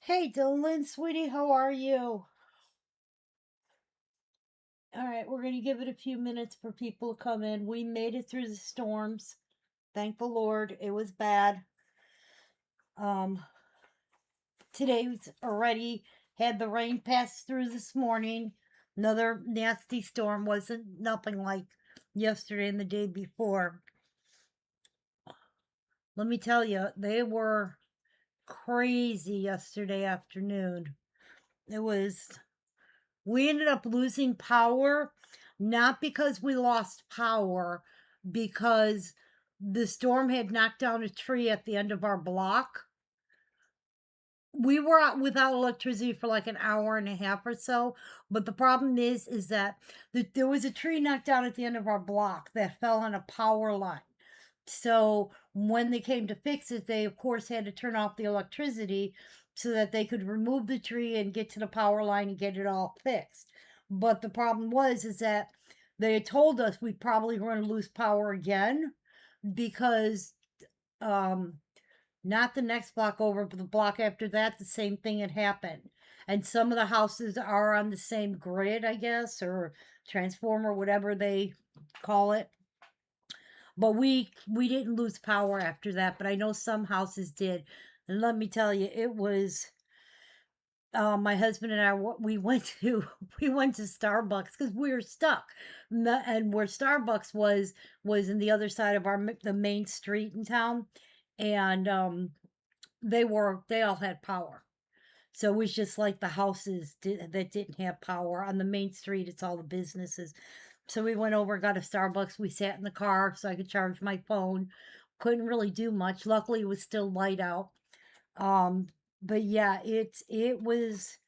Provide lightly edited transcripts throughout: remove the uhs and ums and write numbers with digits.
Hey Dylan, sweetie, how are you? All right, we're going to give it a few minutes for people to come in. We made it through the storms. Thank the Lord. It was bad. Um, Today's already had the rain pass through this morning. Another nasty storm. Wasn't nothing like yesterday and the day before. Let me tell you, they were crazy yesterday afternoon. It was We ended up losing power, not because we lost power, because the storm had knocked down a tree at the end of our block. We were out without electricity for like an hour and a half or so. But the problem is that there was a tree knocked down at the end of our block that fell on a power line. So when they came to fix it, they of course had to turn off the electricity so that they could remove the tree and get to the power line and get it all fixed. But the problem is that they had told us we probably were going to lose power again because um not the next block over, but the block after that, the same thing had happened. And some of the houses are on the same grid, I guess, or transformer, whatever they call it. But we didn't lose power after that, but I know some houses did. And let me tell you, it was my husband and I we went to we went to Starbucks because we were stuck. And where Starbucks was in the other side of the main street in town, and they all had power. So it was just like the that didn't have power on the main street. It's all the businesses. So we went over, got a Starbucks. We sat in the car so I could charge my phone. Couldn't really do much. Luckily, it was still light out. Um, but yeah, it was,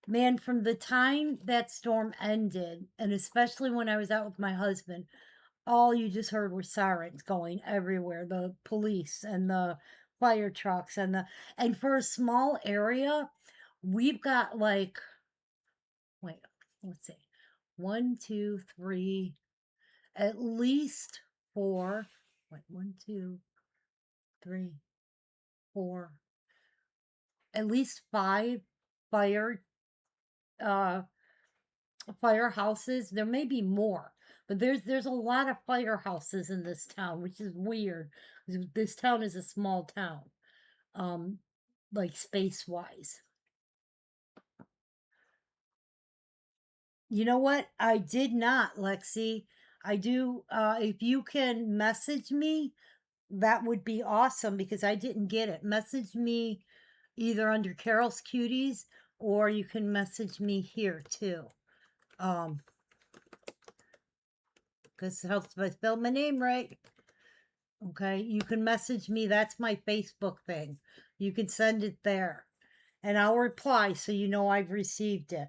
man, from the time that storm ended, and especially when I was out with my husband, all you just heard were sirens going everywhere. The police and the fire trucks and for a small area, we've got like, wait, let's see, one, two, three, at least four. Wait, one, two, three, four, at least five fire uh firehouses. There may be more, but there's a lot of firehouses in this town, which is weird. This town is a small town, um, like space wise. You know what? I did not, Lexi. I do. If you can message me, that would be awesome because I didn't get it. Message me either under Carol's Cuties or you can message me here too. Um, because it helps if I spell my name right. Okay, you can message me. That's my Facebook thing. You can send it there, and I'll reply so you know I've received it.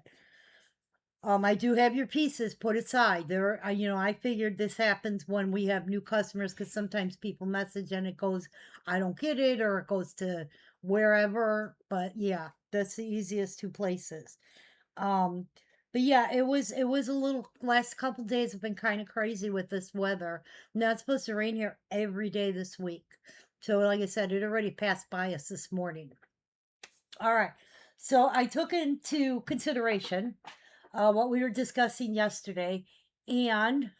I do have your pieces put aside. I figured this happens when we have new customers because sometimes people message and it goes, I don't get it, or it goes to wherever. But yeah, that's the easiest two places. Um, but yeah, it was a little last couple days have been kind of crazy with this weather. Now it's supposed to rain here every day this week. So like I said, it already passed by us this morning. All right. So I took into consideration what we were discussing yesterday, and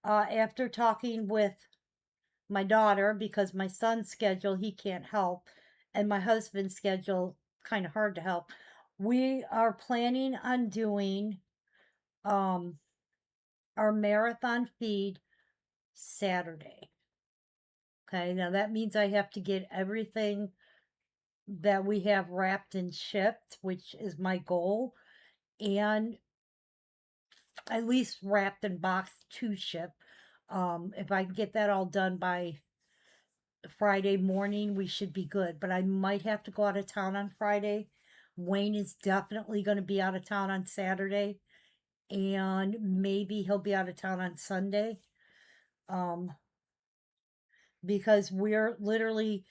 after talking with my daughter because my son's schedule he can't help, and my husband's schedule kind of hard to help. We are planning on doing um our marathon feed Saturday. Okay, now that means I have to get everything that we have wrapped and shipped, which is my goal, and at least wrapped and boxed to ship. If I can get that all done by Friday morning, we should be good. But I might have to go out of town on Friday. Wayne is definitely going to be out of town on Saturday, and maybe he'll be out of town on Sunday. Um, because we're literally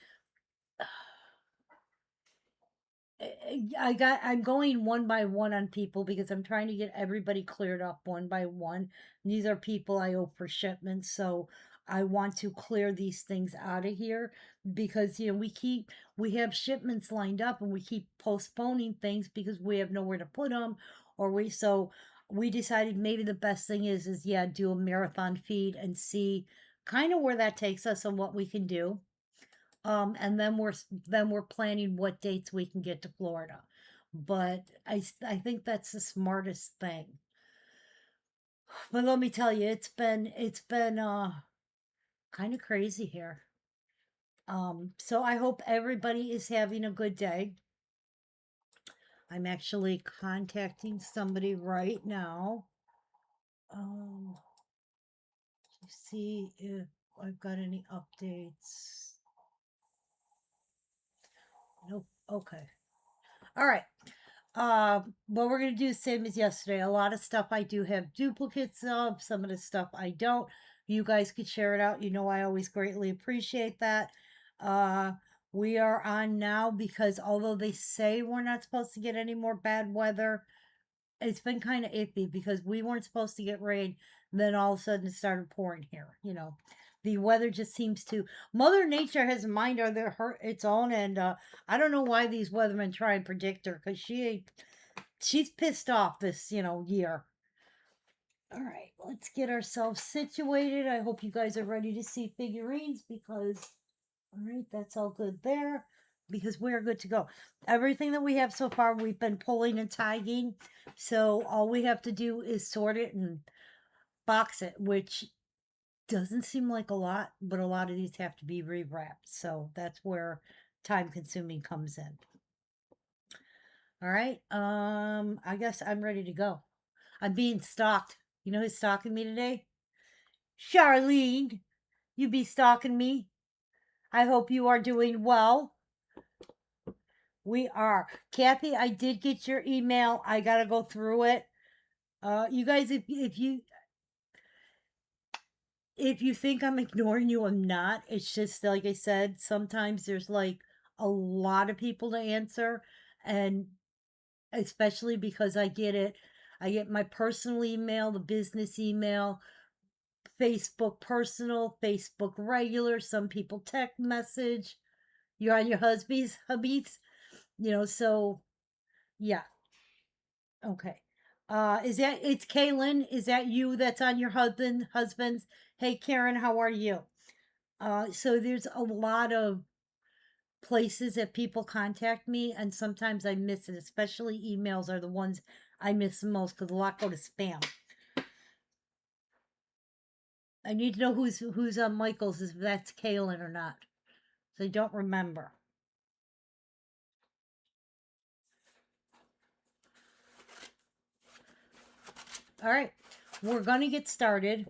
I'm going one by one on people because I'm trying to get everybody cleared up one by one. These are people I owe for shipments, so I want to clear these things out of here because we have shipments lined up and we keep postponing things because we have nowhere to put them or we decided maybe the best thing is yeah, do a marathon feed and see kind of where that takes us and what we can do. And then we're planning what dates we can get to Florida. But I think that's the smartest thing. But let me tell you, it's been kind of crazy here. So I hope everybody is having a good day. I'm actually contacting somebody right now. To see if I've got any updates. Nope. Okay. All right. What we're gonna do is same as yesterday. A lot of stuff I do have duplicates of. Some of the stuff I don't. You guys could share it out. I always greatly appreciate that. Uh, we are on now because although they say we're not supposed to get any more bad weather, it's been kind of iffy because we weren't supposed to get rain. Then all of a sudden it started pouring here. The weather just seems to. Mother Nature has a mind of its own, and I don't know why these weathermen try and predict her because she's pissed off this year. All right, let's get ourselves situated. I hope you guys are ready to see figurines because all right, that's all good there because we're good to go. Everything that we have so far, we've been pulling and tagging. So all we have to do is sort it and box it, which doesn't seem like a lot, but a lot of these have to be rewrapped. So that's where time consuming comes in. All right. I guess I'm ready to go. I'm being stalked. You know who's stalking me today? Charlene. You be stalking me. I hope you are doing well. We are. Kathy, I did get your email. I got to go through it. You guys, if you think I'm ignoring you, I'm not. It's just like I said, sometimes there's like a lot of people to answer, and especially because I get it. I get my personal email, the business email, Facebook personal, Facebook regular, some people text message. You're on your hubbies, so yeah. Okay. It's Kaylin? Is that you that's on your husband's? Hey Karen, how are you? So there's a lot of places that people contact me, and sometimes I miss it, especially emails are the ones I miss the most because a lot go to spam. I need to know who's on Michael's, if that's Kaylin or not. So I don't remember. All right, we're gonna get started.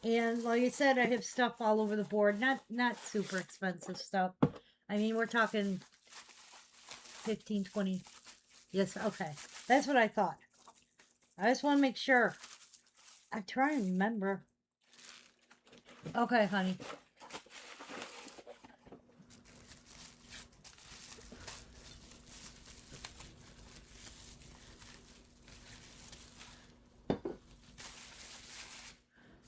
And like I said, I have stuff all over the board. Not super expensive stuff. I mean, we're talking 15, 20. Yes, okay. That's what I thought. I just want to make sure. I try and remember. Okay, honey.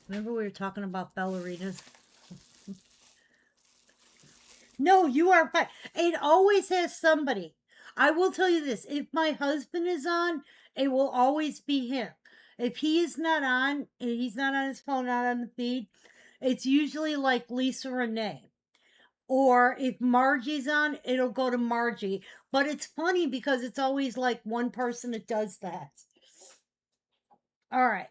Remember we were talking about ballerinas? No, you are fine. It always has somebody. I will tell you this. If my husband is on, it will always be him. If he is not on, and he's not on his phone, not on the feed, it's usually like Lisa Renee. Or if Margie's on, it'll go to Margie. But it's funny because it's always like one person that does that. All right.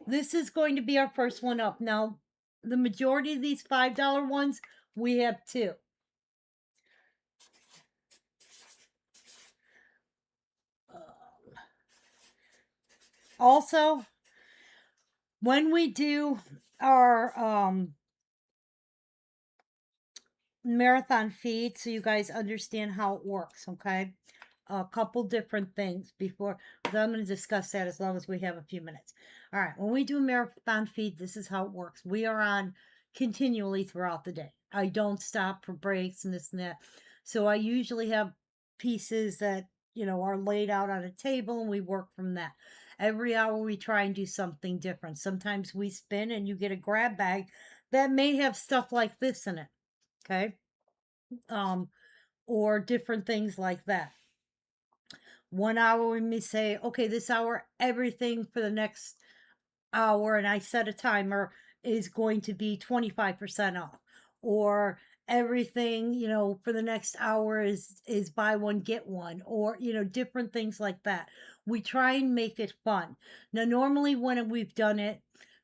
This is going to be our first one up. Now, the majority of these $5 ones, we have two. Also, when we do our marathon feed, so you guys understand how it works, okay? A couple different things before, I'm going to discuss that as long as we have a few minutes. All right, when we do marathon feed, this is how it works. We are on continually throughout the day. I don't stop for breaks and this and that. So I usually have pieces that, are laid out on a table and we work from that. Every hour we try and do something different. Sometimes we spin and you get a grab bag that may have stuff like this in it. Okay. Um, or different things like that. 1 hour we may say, okay, this hour, everything for the next hour, and I set a timer, is going to be 25% off. Or everything, for the next hour is buy one get one, or different things like that. We try and make it fun. Now normally when we've done it,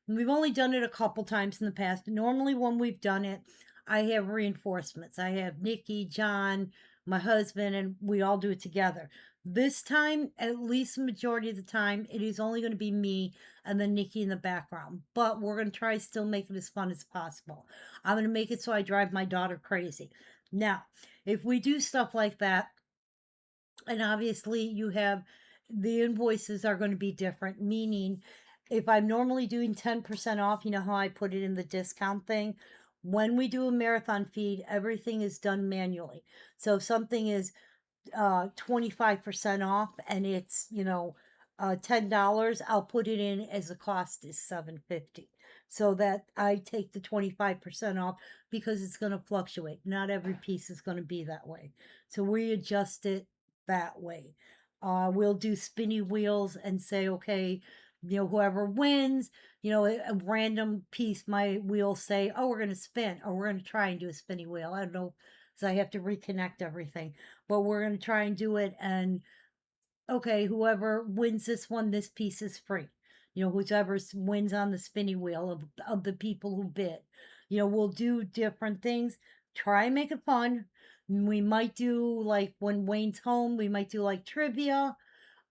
we've only done it a couple times in the past. Normally when we've done it, I have reinforcements. I have Nikki, John, my husband, and we all do it together. This time, at least the majority of the time, it is only going to be me and then Nikki in the background. But we're going to try to still make it as fun as possible. I'm going to make it so I drive my daughter crazy. Now, if we do stuff like that, and obviously you have the invoices are going to be different, meaning if I'm normally doing 10% off, you know how I put it in the discount thing? When we do a marathon feed, everything is done manually. So if something is 25% off and it's $10, I'll put it in as the cost is 750, so that I take the 25% off, because it's going to fluctuate. Not every piece is going to be that way, so we adjust it that way. We'll do spinny wheels and say, okay, whoever wins, a random piece, my wheel say, oh, we're going to spin, or we're going to try and do a spinny wheel. I don't know, so I have to reconnect everything, but we're going to try and do it. And okay, whoever wins this one, this piece is free. Whoever wins on the spinny wheel of the people who bid. We'll do different things. Try and make it fun. We might do, like when Wayne's home, we might do like trivia.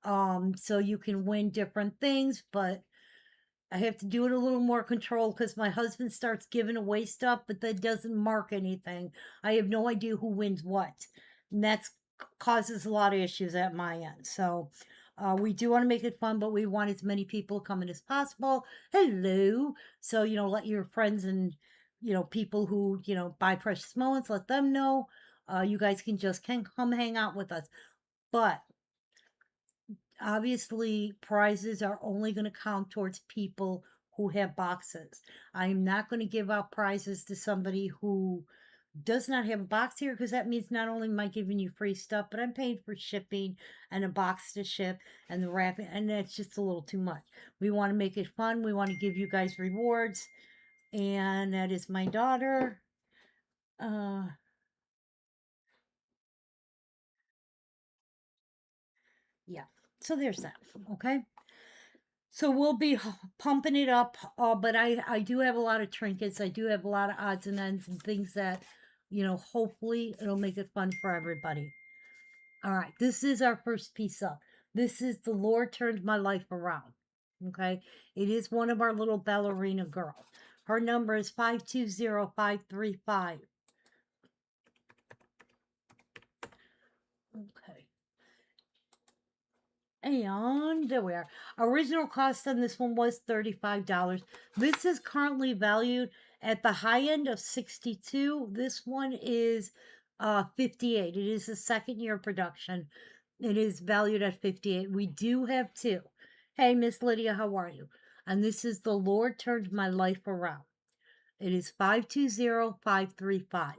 So you can win different things, but I have to do it a little more controlled, because my husband starts giving away stuff, but that doesn't mark anything. I have no idea who wins what. And that's causes a lot of issues at my end. So we do want to make it fun, but we want as many people coming as possible. Hello. So, let your friends and, people who, buy Precious Moments, let them know. You guys can come hang out with us. But obviously prizes are only going to count towards people who have boxes. I'm not going to give out prizes to somebody who does not have a box here, because that means not only am I giving you free stuff, but I'm paying for shipping and a box to ship and the wrapping, and that's just a little too much. We want to make it fun. We want to give you guys rewards, and that is my daughter. Uh, yeah. So there's that. Okay. So we'll be pumping it up, but I do have a lot of trinkets. I do have a lot of odds and ends and things that, hopefully it'll make it fun for everybody. All right, this is our first piece up. This is The Lord Turned My Life Around. Okay, it is one of our little ballerina girls. Her number is 520535. Okay. And there we are. Original cost on this one was $35. This is currently valued at the high end of 62. This one is 58. It is a second year production. It is valued at 58. We do have two. Hey, Miss Lydia, how are you? And this is The Lord Turned My Life Around. It is 520535.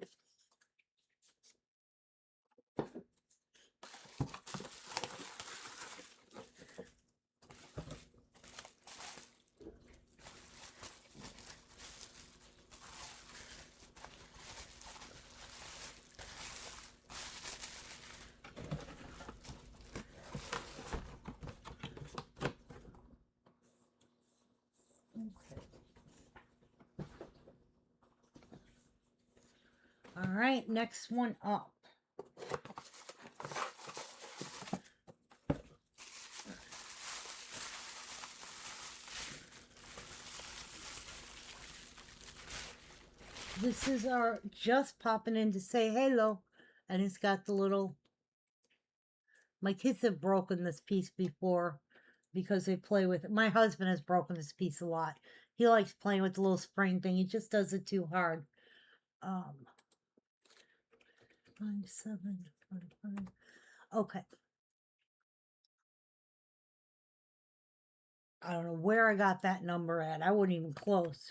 All right, next one up. This is our just popping in to say hello. And it's got the little. My kids have broken this piece before because they play with it. My husband has broken this piece a lot. He likes playing with the little spring thing. He just does it too hard. 5, 7, 25. Okay. I don't know where I got that number at. I wasn't even close.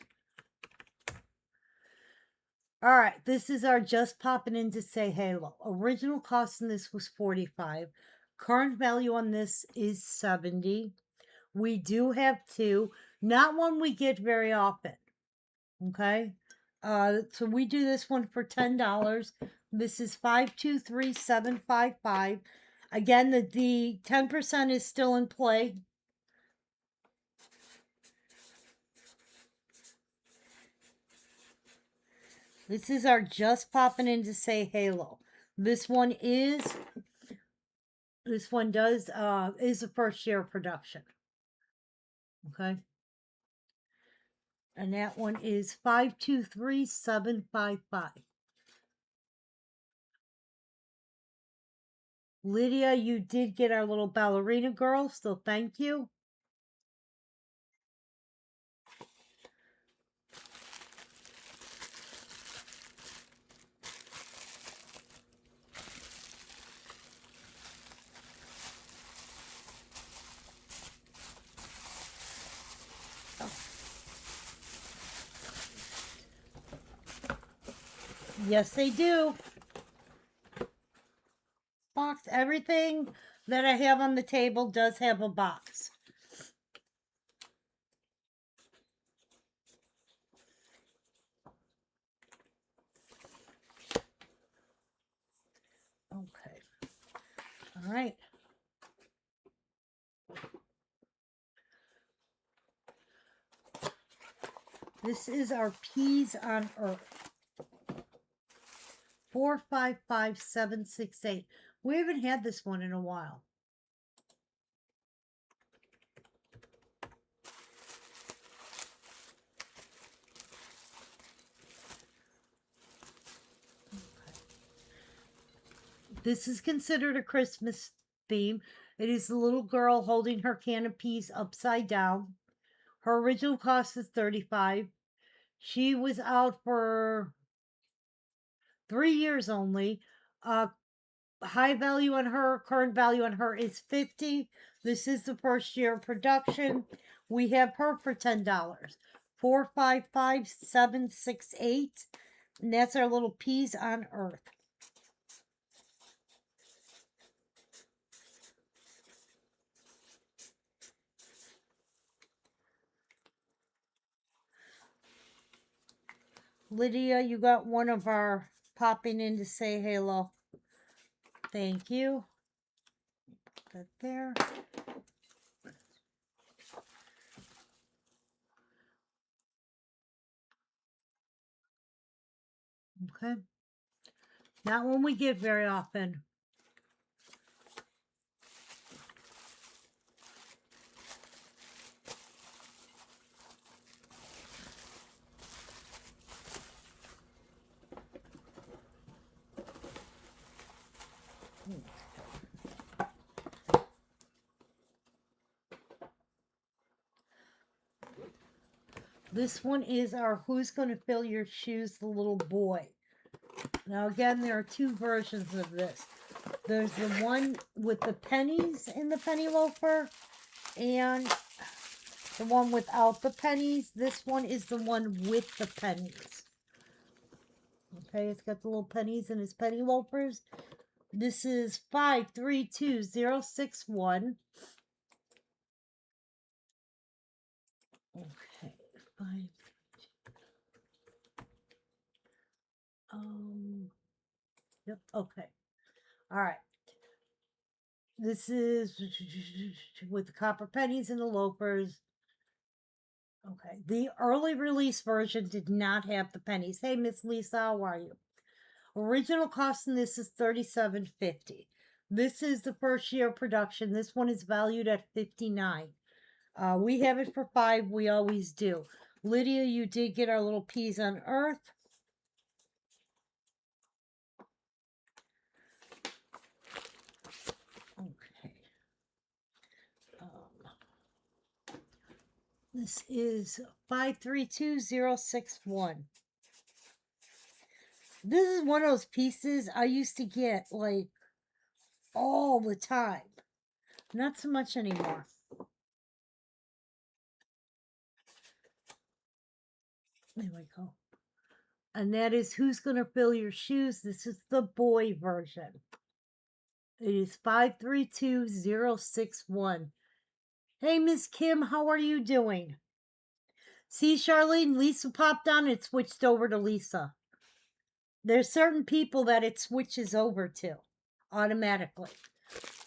All right, this is our just popping in to say hello. Original cost on this was 45. Current value on this is 70. We do have two, not one we get very often. Okay. So we do this one for $10. This is 523755. Again, the 10% is still in play. This is our just popping in to say halo. This one is is the first year of production. Okay. And that one is 523755. Lydia, you did get our little ballerina girl, so thank you. Yes, they do. Box. Everything that I have on the table does have a box. Okay. All right. This is our Peas on Earth. 455768. We haven't had this one in a while. This is considered a Christmas theme. It is the little girl holding her can of peas upside down. Her original cost is 35. She was out for 3 years only. High value on her, current value on her is 50. This is the first year of production. We have her for $10. 455768. And that's our little Peas on Earth. Lydia, you got one of our popping in to say hello. Thank you. Put that there. Okay. Not one we get very often. This one is our Who's Gonna Fill Your Shoes, the Little Boy. Now, again, there are two versions of this. There's the one with the pennies in the penny loafer and the one without the pennies. This one is the one with the pennies. Okay, it's got the little pennies in his penny loafers. This is 532061. Okay, five. Yep. Okay. All right. This is with the copper pennies and the loafers. Okay. The early release version did not have the pennies. Hey, Miss Lisa, how are you? Original cost in this is $37.50. This is the first year of production. This one is valued at $59. We have it for $5. We always do. Lydia, you did get our little Peas on Earth. Okay. This is 532061. This is one of those pieces I used to get like all the time. Not so much anymore. There we go. And that is Who's Gonna Fill Your Shoes? This is the boy version. It is 532061. Hey, Miss Kim, how are you doing? See, Charlene, Lisa popped on, it switched over to Lisa. There's certain people that it switches over to automatically.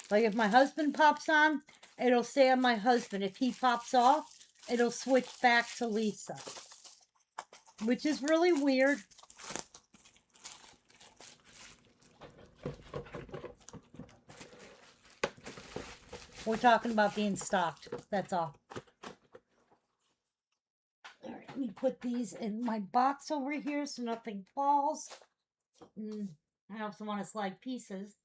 Like if my husband pops on, it'll stay on my husband. If he pops off, it'll switch back to Lisa, which is really weird. We're talking about being stocked. That's all. All right, let me put these in my box over here so nothing falls. I also want to slide pieces.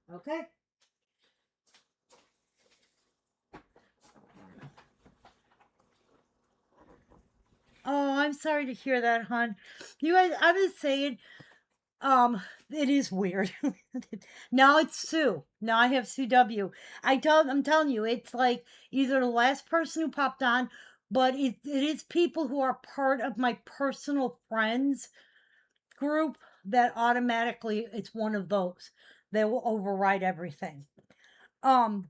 Okay. Oh, I'm sorry to hear that, hon. You guys, I was saying, it is weird. Now it's Sue. Now I have Sue W. I'm telling you, it's like either the last person who popped on, but it is people who are part of my personal friends group that automatically it's one of those. They will override everything. You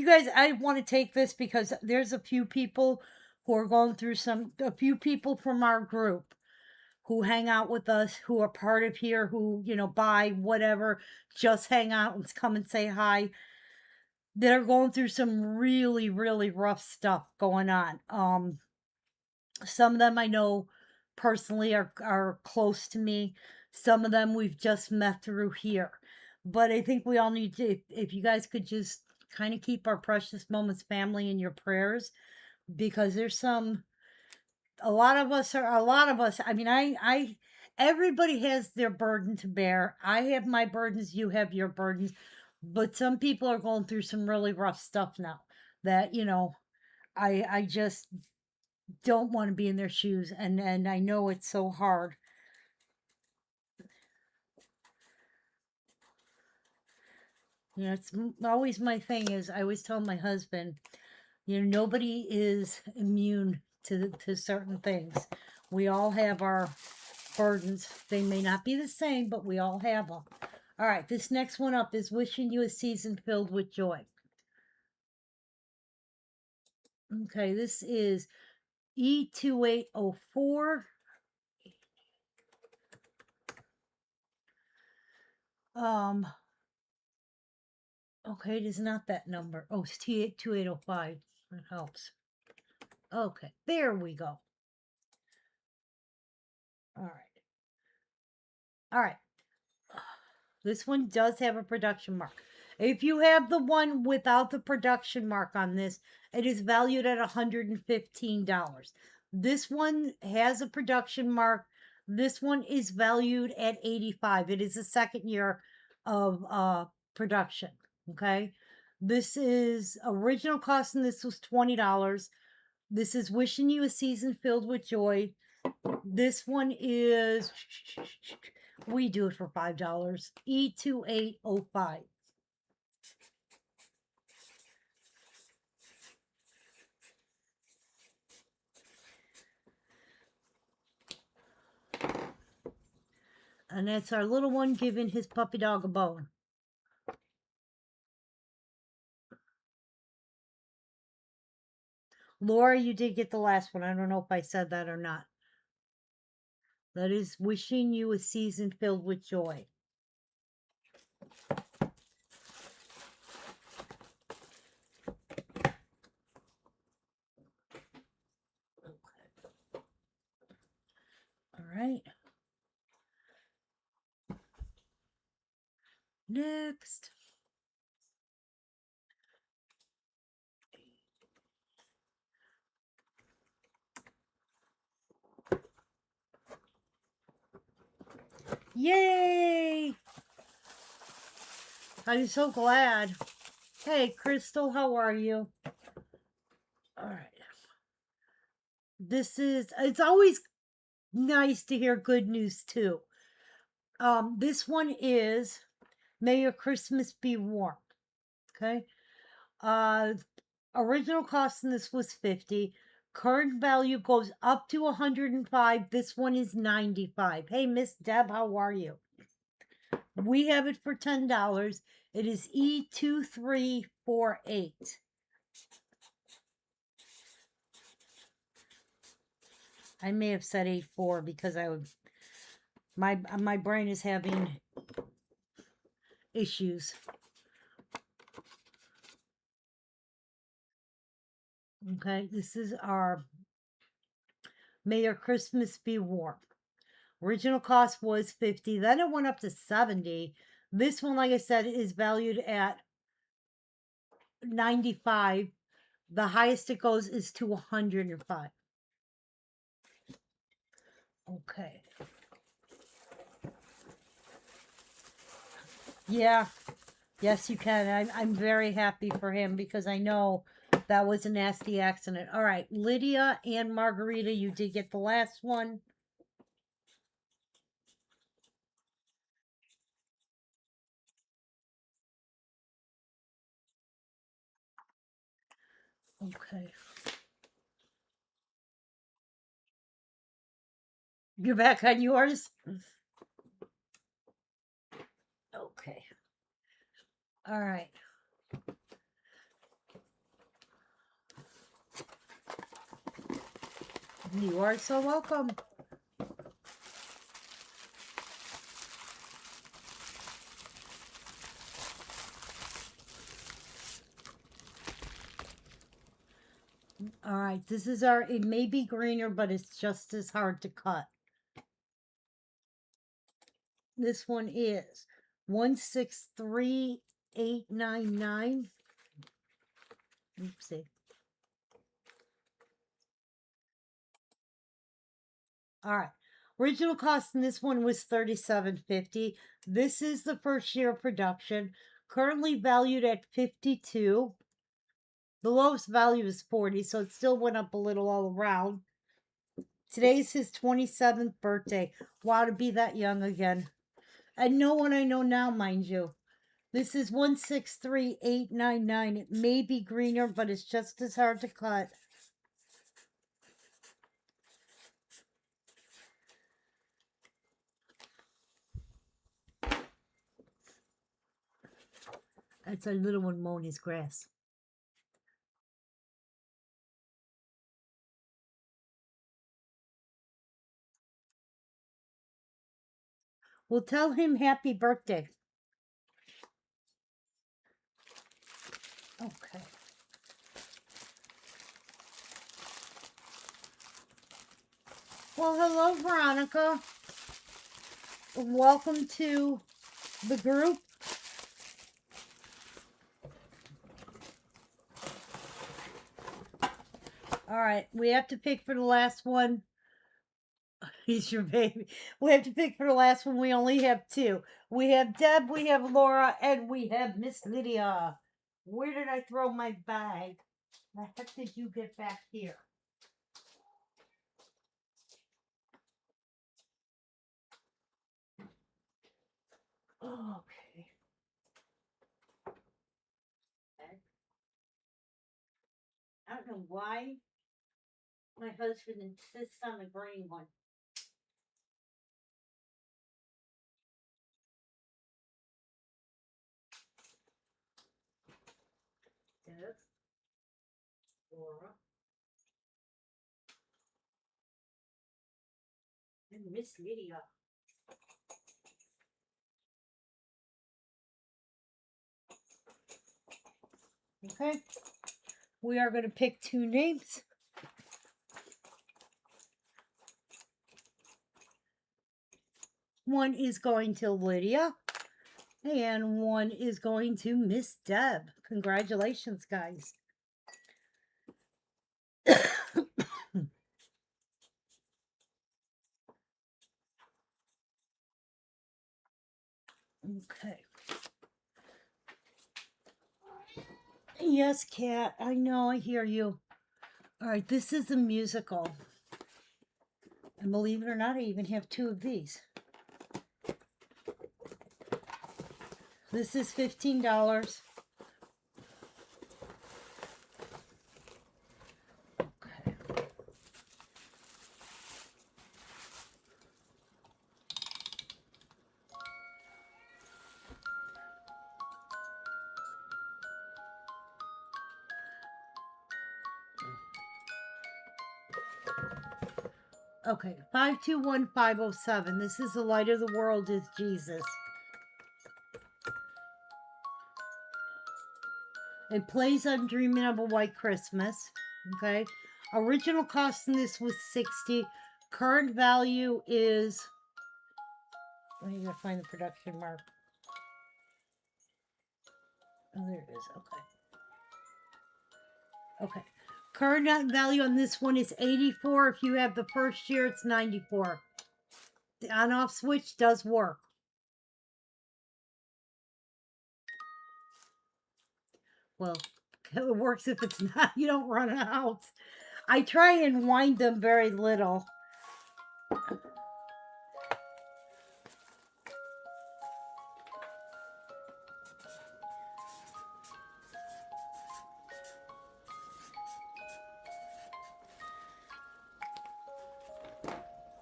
guys, I want to take this because there's a few people who are going through a few people from our group who hang out with us, who are part of here, who, buy whatever, just hang out and come and say hi. They're going through some really, really rough stuff going on. Some of them I know personally are close to me. Some of them we've just met through here. But I think we all need to, if you guys could just kind of keep our precious moments family in your prayers, because there's a lot of us, I mean, everybody has their burden to bear. I have my burdens, you have your burdens, but some people are going through some really rough stuff now that, I just don't want to be in their shoes, and I know it's so hard. It's always my thing is I always tell my husband, nobody is immune to certain things. We all have our burdens. They may not be the same, but we all have them. All right, this next one up is Wishing You a Season Filled with Joy. Okay, this is E2804. Okay, it is not that number. Oh, it's T2805. That helps. Okay, there we go. All right. All right. This one does have a production mark. If you have the one without the production mark on this, it is valued at $115. This one has a production mark. This one is valued at $85. It is the second year of production. Okay. This is original cost, and this was $20. This is Wishing You a Season Filled with Joy. This one is, we do it for $5. E2805. And that's our little one giving his puppy dog a bone. Laura, you did get the last one. I don't know if I said that or not. That is Wishing You a Season Filled with Joy. All right. Next. Yay! I'm so glad. Hey, Crystal, how are you? All right. It's always nice to hear good news too. This one is May Your Christmas Be Warm. Okay. Uh, Original cost in this was 50. Current value goes up to 105. This one is 95. Hey, Miss Deb, how are you? We have it for $10. It is E2348. I may have said 84 because my brain is having issues. Okay, this is our May Your Christmas Be Warm. Original cost was 50. Then it went up to 70. This one, like I said, is valued at 95. The highest it goes is to 105. Okay. Yeah. Yes, you can. I'm very happy for him because I know that was a nasty accident. All right, Lydia and Margarita, you did get the last one. Okay. You're back on yours? Okay. All right. You are so welcome. All right, this is it may be greener, but it's just as hard to cut. This one is 163899. Oopsie. All right. Original cost in this one was $37.50. This is the first year of production, currently valued at 52. The lowest value is 40, so it still went up a little all around. Today's his 27th birthday. Wow, to be that young again. And no one I know now, mind you. This is 163899. It may be greener, but it's just as hard to cut. That's a little one mowing his grass. Well, tell him happy birthday. Okay. Well, hello, Veronica. Welcome to the group. All right, we have to pick for the last one. He's your baby. We have to pick for the last one. We only have two. We have Deb, we have Laura, and we have Miss Lydia. Where did I throw my bag? The heck did you get back here? Okay. I don't know why my husband insists on the green one. Deb, Laura, and Miss Lydia. Okay. We are going to pick two names. One is going to Lydia, And one is going to Miss Deb. Congratulations, guys. Okay. Yes, Kat, I know, I hear you. All right, this is a musical. And believe it or not, I even have two of these. This is $15. Okay. Okay, 521507. This is the light of the world is Jesus. It plays on Dreaming of a White Christmas. Okay. Original cost in this was 60. Current value is, oh, you gotta find the production mark. Oh, there it is. Okay. Okay. Current value on this one is 84. If you have the first year, it's 94. The on-off switch does work. Well, it works if it's not. You don't run out. I try and wind them very little.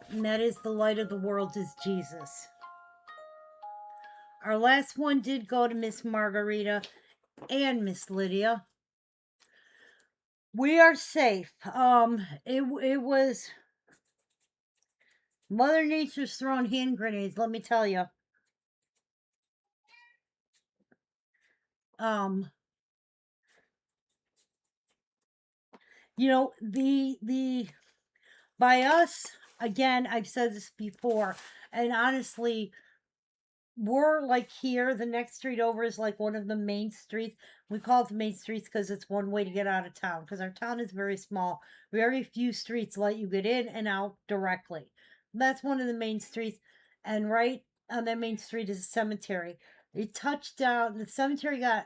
And that is the light of the world is Jesus. Our last one did go to Miss Margarita and Miss Lydia. We are safe. It was Mother Nature's throwing hand grenades, let me tell you. Um, the by us, again, I've said this before, and honestly, we're like here, the next street over is like one of the main streets. We call it the main streets because it's one way to get out of town, because our town is very small. Very few streets let you get in and out directly. That's one of the main streets. And right on that main street is a cemetery. It touched down, the cemetery got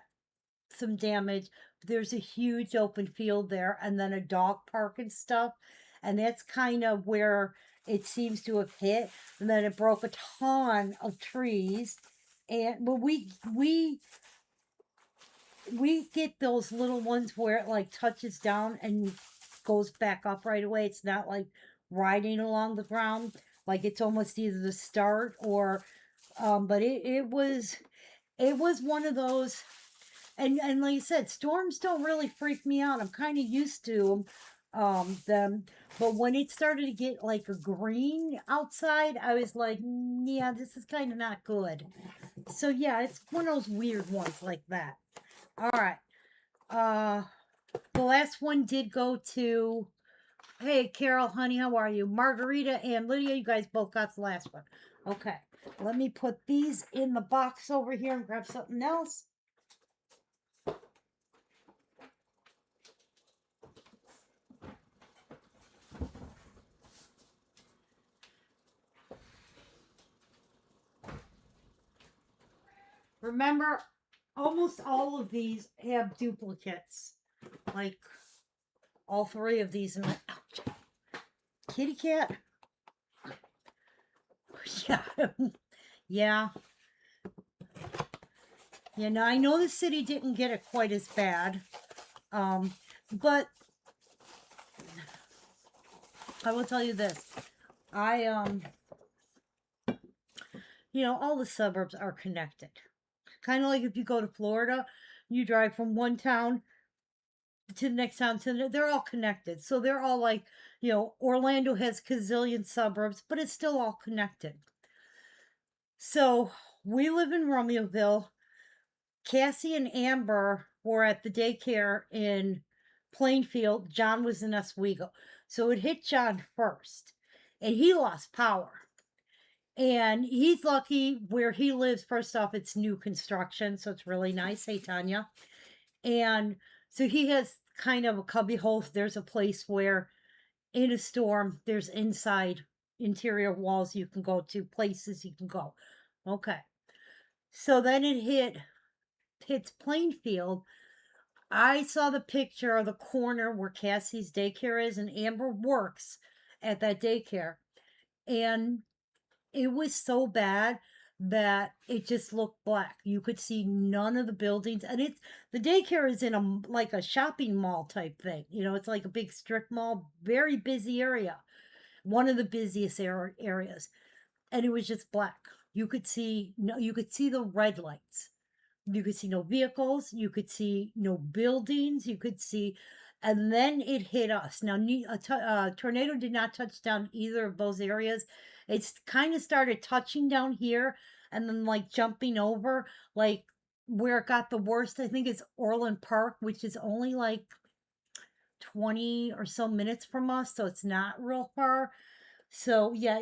some damage. There's a huge open field there and then a dog park and stuff. And that's kind of where it seems to have hit. And then it broke a ton of trees. And but we get those little ones where it like touches down and goes back up right away. It's not like riding along the ground. Like it's almost either the start or but it was one of those, and like you said, storms don't really freak me out. I'm kind of used to them, but when it started to get like a green outside, I was like, yeah, this is kind of not good. So yeah, it's one of those weird ones like that. All right. Uh, the last one did go to, hey, Carol, honey, how are you? Margarita and Lydia, you guys both got the last one. Okay. Let me put these in the box over here and grab something else. Remember, almost all of these have duplicates. Like all three of these. And ouch, kitty cat. Yeah, yeah, yeah. Now I know the city didn't get it quite as bad, but I will tell you this: I all the suburbs are connected. Kind of like if you go to Florida, you drive from one town to the next town they're all connected. So they're all like, Orlando has gazillion suburbs, but it's still all connected. So we live in Romeoville. Cassie and Amber were at the daycare in Plainfield. John was in Oswego. So it hit John first, and he lost power. And he's lucky where he lives. First off, it's new construction, so it's really nice. Hey, Tanya. And so he has kind of a cubby hole. There's a place where in a storm, there's inside interior walls you can go to, places you can go. Okay. So then hits Plainfield. I saw the picture of the corner where Cassie's daycare is, and Amber works at that daycare. And it was so bad that it just looked black. You could see none of the buildings, and it's the daycare is in a like a shopping mall type thing. You know, it's like a big strip mall, very busy area, one of the busiest areas, and it was just black. You could see no, you could see the red lights. You could see no vehicles. You could see no buildings. You could see, and then it hit us. Now, a tornado did not touch down either of those areas. It's kind of started touching down here and then like jumping over, like where it got the worst. I think it's Orland Park, which is only like 20 or so minutes from us, so it's not real far. So yeah,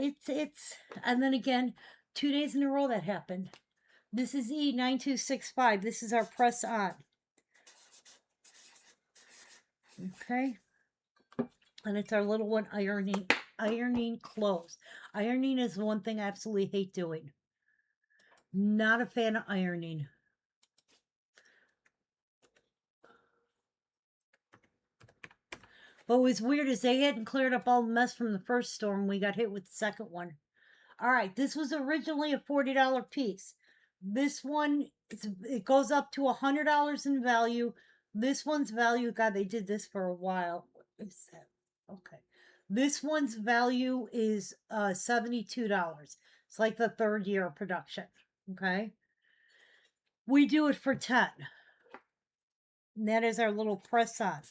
and then again, 2 days in a row that happened. This is E9265. This is our press on. Okay. And it's our little one ironing clothes. Ironing is one thing I absolutely hate doing. Not a fan of ironing. But what was weird is they hadn't cleared up all the mess from the first storm. We got hit with the second one. All right, this was originally a $40 piece. This one, it goes up to $100 in value. This one's value, God, they did this for a while. What is that? Okay. This one's value is $72. It's like the third year of production. Okay. We do it for 10. And that is our little press on.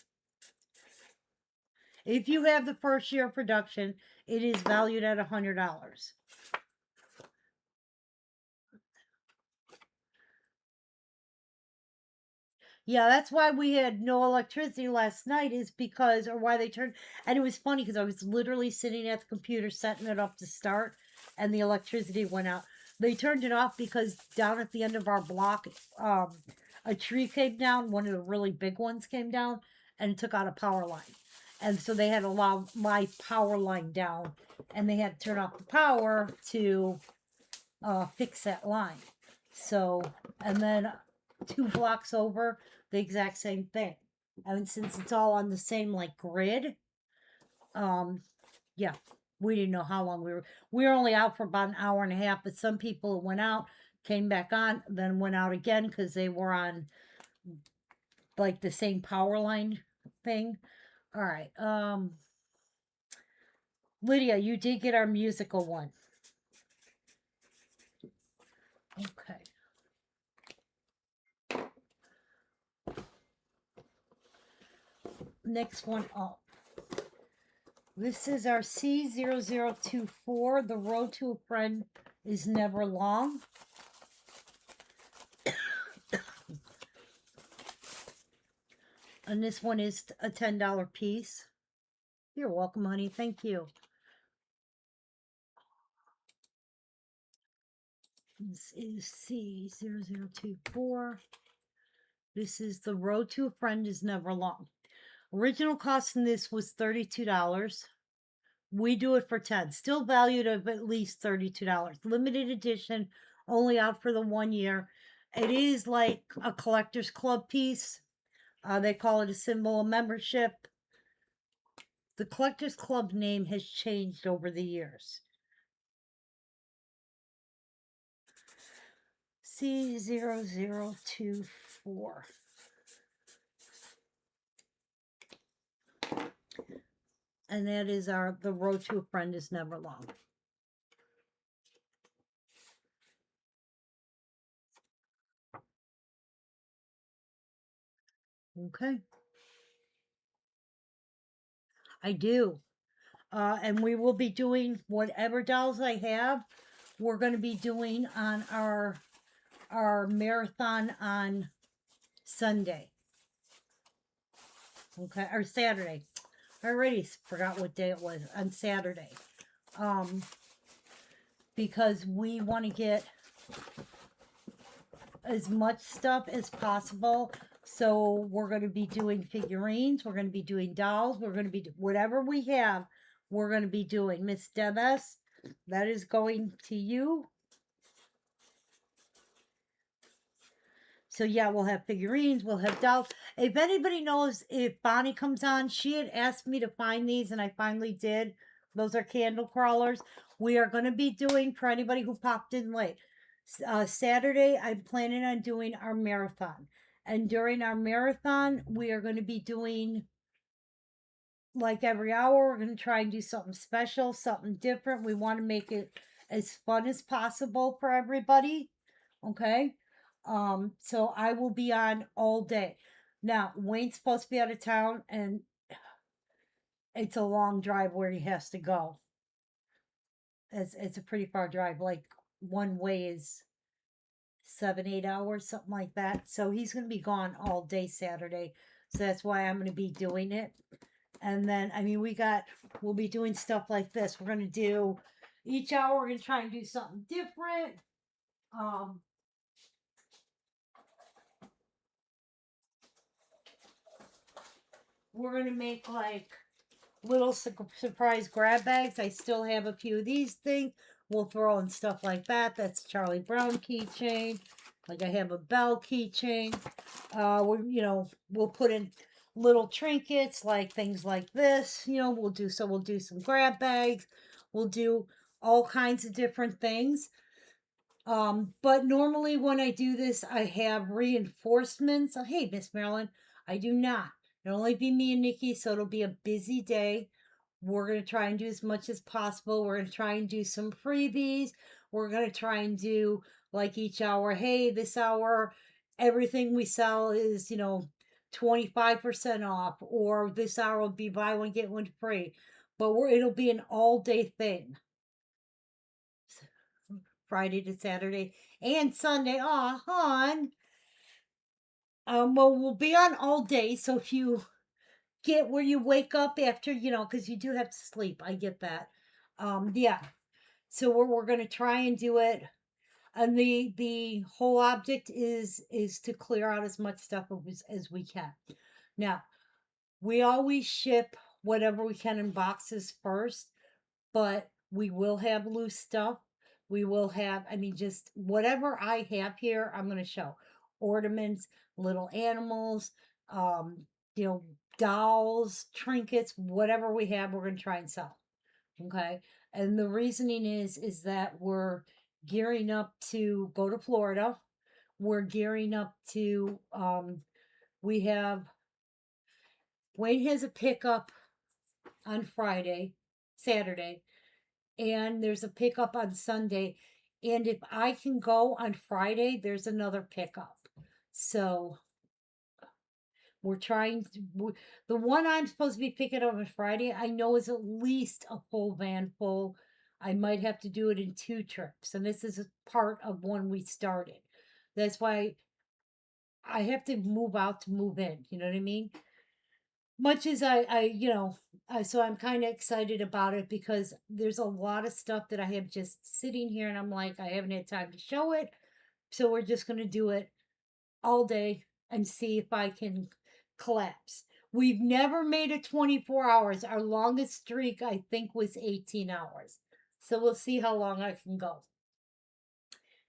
If you have the first year of production, it is valued at $100. Yeah, that's why we had no electricity last night, is because, or why they turned, and it was funny because I was literally sitting at the computer setting it up to start, and the electricity went out. They turned it off because down at the end of our block, a tree came down, one of the really big ones came down, and took out a power line. And so they had to allow my power line down, and they had to turn off the power to fix that line. So, and then 2 blocks over, the exact same thing. And since it's all on the same like grid, yeah, we didn't know how long we were only out for about an hour and a half, but some people went out, came back on, then went out again because they were on like the same power line thing. All right. Lydia, you did get our musical one. Okay. Next one up. This is our C0024. The road to a friend is never long. And this one is a $10 piece. You're welcome, honey. Thank you. This is C0024. This is the road to a friend is never long. Original cost in this was $32. We do it for 10. Still valued at least $32. Limited edition, only out for the 1 year. It is like a collector's club piece. They call it a symbol of membership. The collector's club name has changed over the years. C0024. And that is the road to a friend is never long. Okay. I do. And we will be doing whatever dolls I have. We're going to be doing on our marathon on Sunday. Okay, or Saturday. I already forgot what day it was, on Saturday. because we want to get as much stuff as possible. So we're going to be doing figurines, we're going to be doing dolls, we're going to be whatever we have, we're going to be doing. Miss Debs, that is going to you. So yeah, we'll have figurines, we'll have dolls. If anybody knows if Bonnie comes on, she had asked me to find these and I finally did. Those are candle crawlers. We are going to be doing, for anybody who popped in late, Saturday, I'm planning on doing our marathon. And during our marathon, we are going to be doing, like every hour, we're going to try and do something special, something different. We want to make it as fun as possible for everybody. Okay. So I will be on all day. Now, Wayne's supposed to be out of town and it's a long drive where he has to go. It's a pretty far drive. Like one way is 7, 8 hours, something like that. So he's going to be gone all day Saturday. So that's why I'm going to be doing it. And then, I mean, we'll be doing stuff like this. We're going to do each hour, we're going to try and do something different. Um, we're going to make like little surprise grab bags. I still have a few of these things. We'll throw in stuff like that. That's Charlie Brown keychain. Like I have a Bell keychain. We'll put in little trinkets like things like this. We'll do some grab bags. We'll do all kinds of different things. But normally when I do this, I have reinforcements. Oh, hey, Miss Marilyn, I do not. It'll only be me and Nikki, so it'll be a busy day. We're going to try and do as much as possible. We're going to try and do some freebies. We're going to try and do like each hour. Hey, this hour, everything we sell is, 25% off, or this hour will be buy one, get one free. But it'll be an all day thing. Friday to Saturday and Sunday. Aw, hon. Well, we'll be on all day. So if you get where you wake up after, because you do have to sleep. I get that. Yeah. So we're gonna try and do it. And the whole object is to clear out as much stuff as we can. Now, we always ship whatever we can in boxes first, but we will have loose stuff. We will have, I mean, just whatever I have here, I'm going to show ornaments, little animals, um, you know, dolls, trinkets, whatever we have, we're going to try and sell. Okay. And the reasoning is that we're gearing up to go to Florida. We're gearing up to, we have, Wayne has a pickup on Saturday, and there's a pickup on Sunday. And if I can go on Friday, there's another pickup. So we're trying to, the one I'm supposed to be picking up on Friday, I know is at least a full van full. I might have to do it in 2 trips. And this is a part of one we started. That's why I have to move out to move in. You know what I mean? Much as so I'm kind of excited about it because there's a lot of stuff that I have just sitting here and I'm like, I haven't had time to show it. So we're just going to do it all day and see if I can collapse. We've never made it 24 hours. Our longest streak, I think, was 18 hours. So we'll see how long I can go.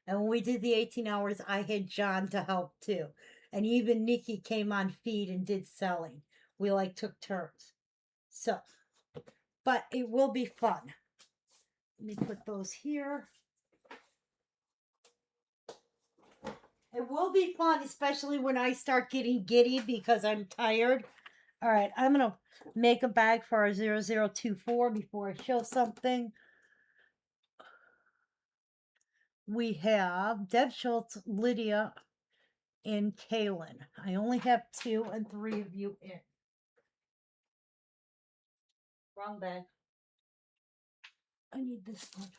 And when we did the 18 hours, I had John to help too. And even Nikki came on feed and did selling. We like took turns. So, but it will be fun. Let me put those here. It will be fun, especially when I start getting giddy because I'm tired. All right, I'm going to make a bag for our 0024 before I show something. We have Deb Schultz, Lydia, and Kaylin. I only have 2 and 3 of you in. Wrong bag. I need this one.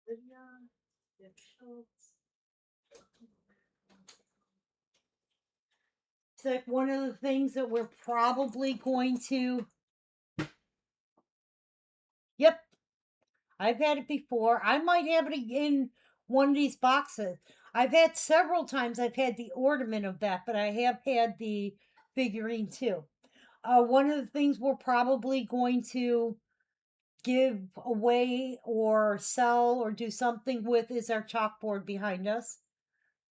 Lydia, Deb Schultz. It's like one of the things that we're probably going to. Yep, I've had it before. I might have it in one of these boxes. I've had several times. I've had the ornament of that, but I have had the figurine too. One of the things we're probably going to give away or sell or do something with is our chalkboard behind us,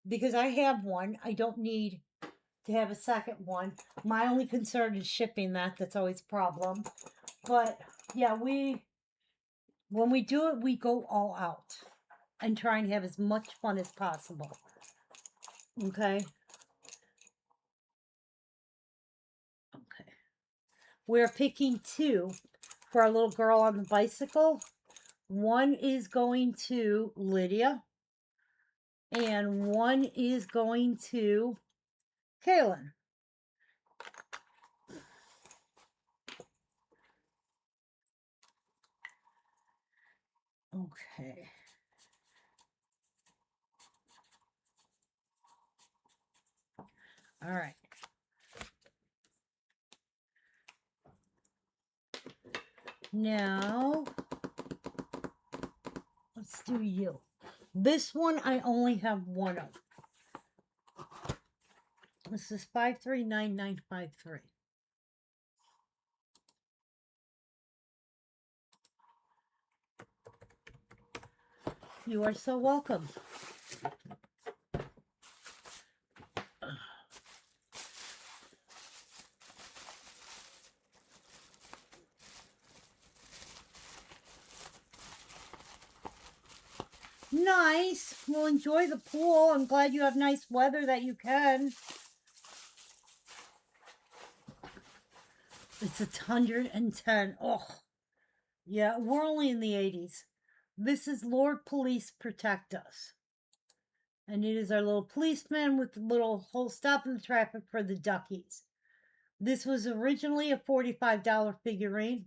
because I have one. I don't need to have a second one. My only concern is shipping that. That's always a problem. But yeah, when we do it, we go all out and try and have as much fun as possible. Okay. Okay. We're picking two for our little girl on the bicycle. One is going to Lydia, and one is going to Kaylin. Okay. All right. Now, let's do you. This one I only have one of. This is 539953. You are so welcome. Nice. Well, enjoy the pool. I'm glad you have nice weather that you can. It's 110. Oh, yeah, we're only in the 80s. This is Lord Police Protect Us. And it is our little policeman with the little whole stop in the traffic for the duckies. This was originally a $45 figurine.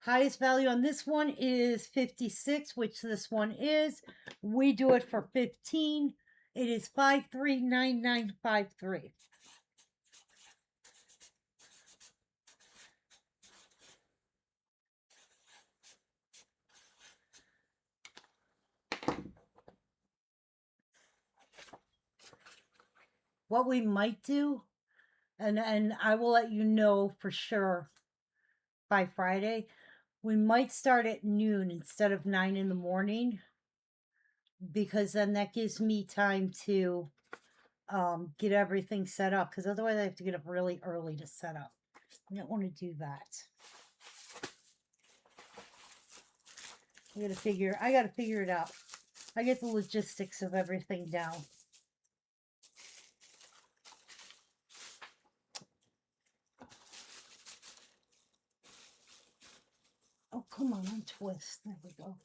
Highest value on this one is 56, which this one is. We do it for 15. It is 539953. What we might do, and I will let you know for sure by Friday, we might start at noon instead of 9 in the morning, because then that gives me time to get everything set up, because otherwise I have to get up really early to set up. I don't want to do that. I gotta figure it out. I get the logistics of everything down. Oh, come on, untwist. There we go.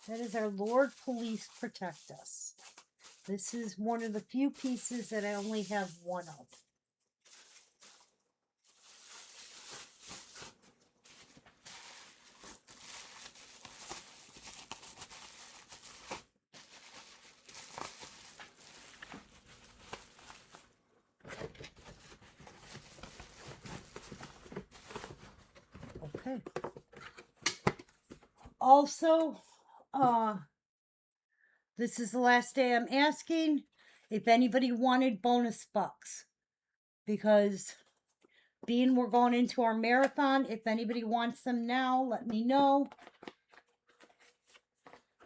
That is our Lord Police Protect Us. This is one of the few pieces that I only have one of. Okay. Also, this is the last day I'm asking if anybody wanted bonus bucks, because being we're going into our marathon, if anybody wants them now, let me know.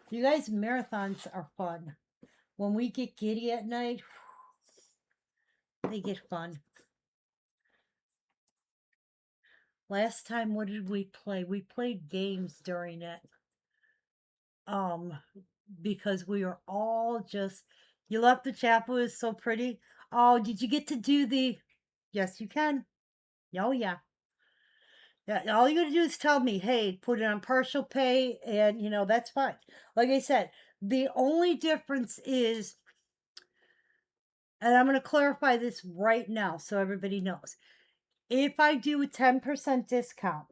You guys, marathons are fun. When we get giddy at night, they get fun. Last time, what did we play? We played games during it. Because we were all just, you left the chapel is so pretty. Oh, did you get to do the, yes, you can. Oh, yeah. Yeah, all you gotta do is tell me, hey, put it on partial pay, and that's fine. Like I said, the only difference is, and I'm gonna clarify this right now so everybody knows. If I do a 10% discount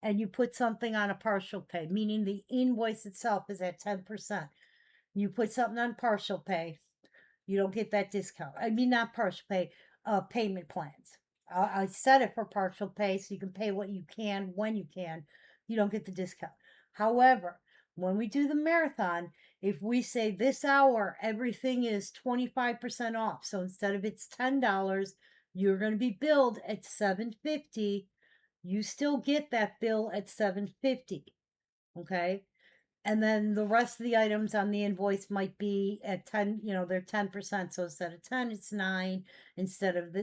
and you put something on a partial pay, meaning the invoice itself is at 10%, you put something on partial pay, You don't get that discount. I mean, not partial pay, payment plans. I set it for partial pay so you can pay what you can when you can. You don't get the discount. However, when we do the marathon, if we say this hour everything is 25% off, so instead of it's $10, you're going to be billed at 750. You still get that bill at 750. Okay? And then the rest of the items on the invoice might be at 10, they're 10%. So instead of 10, it's 9. Instead of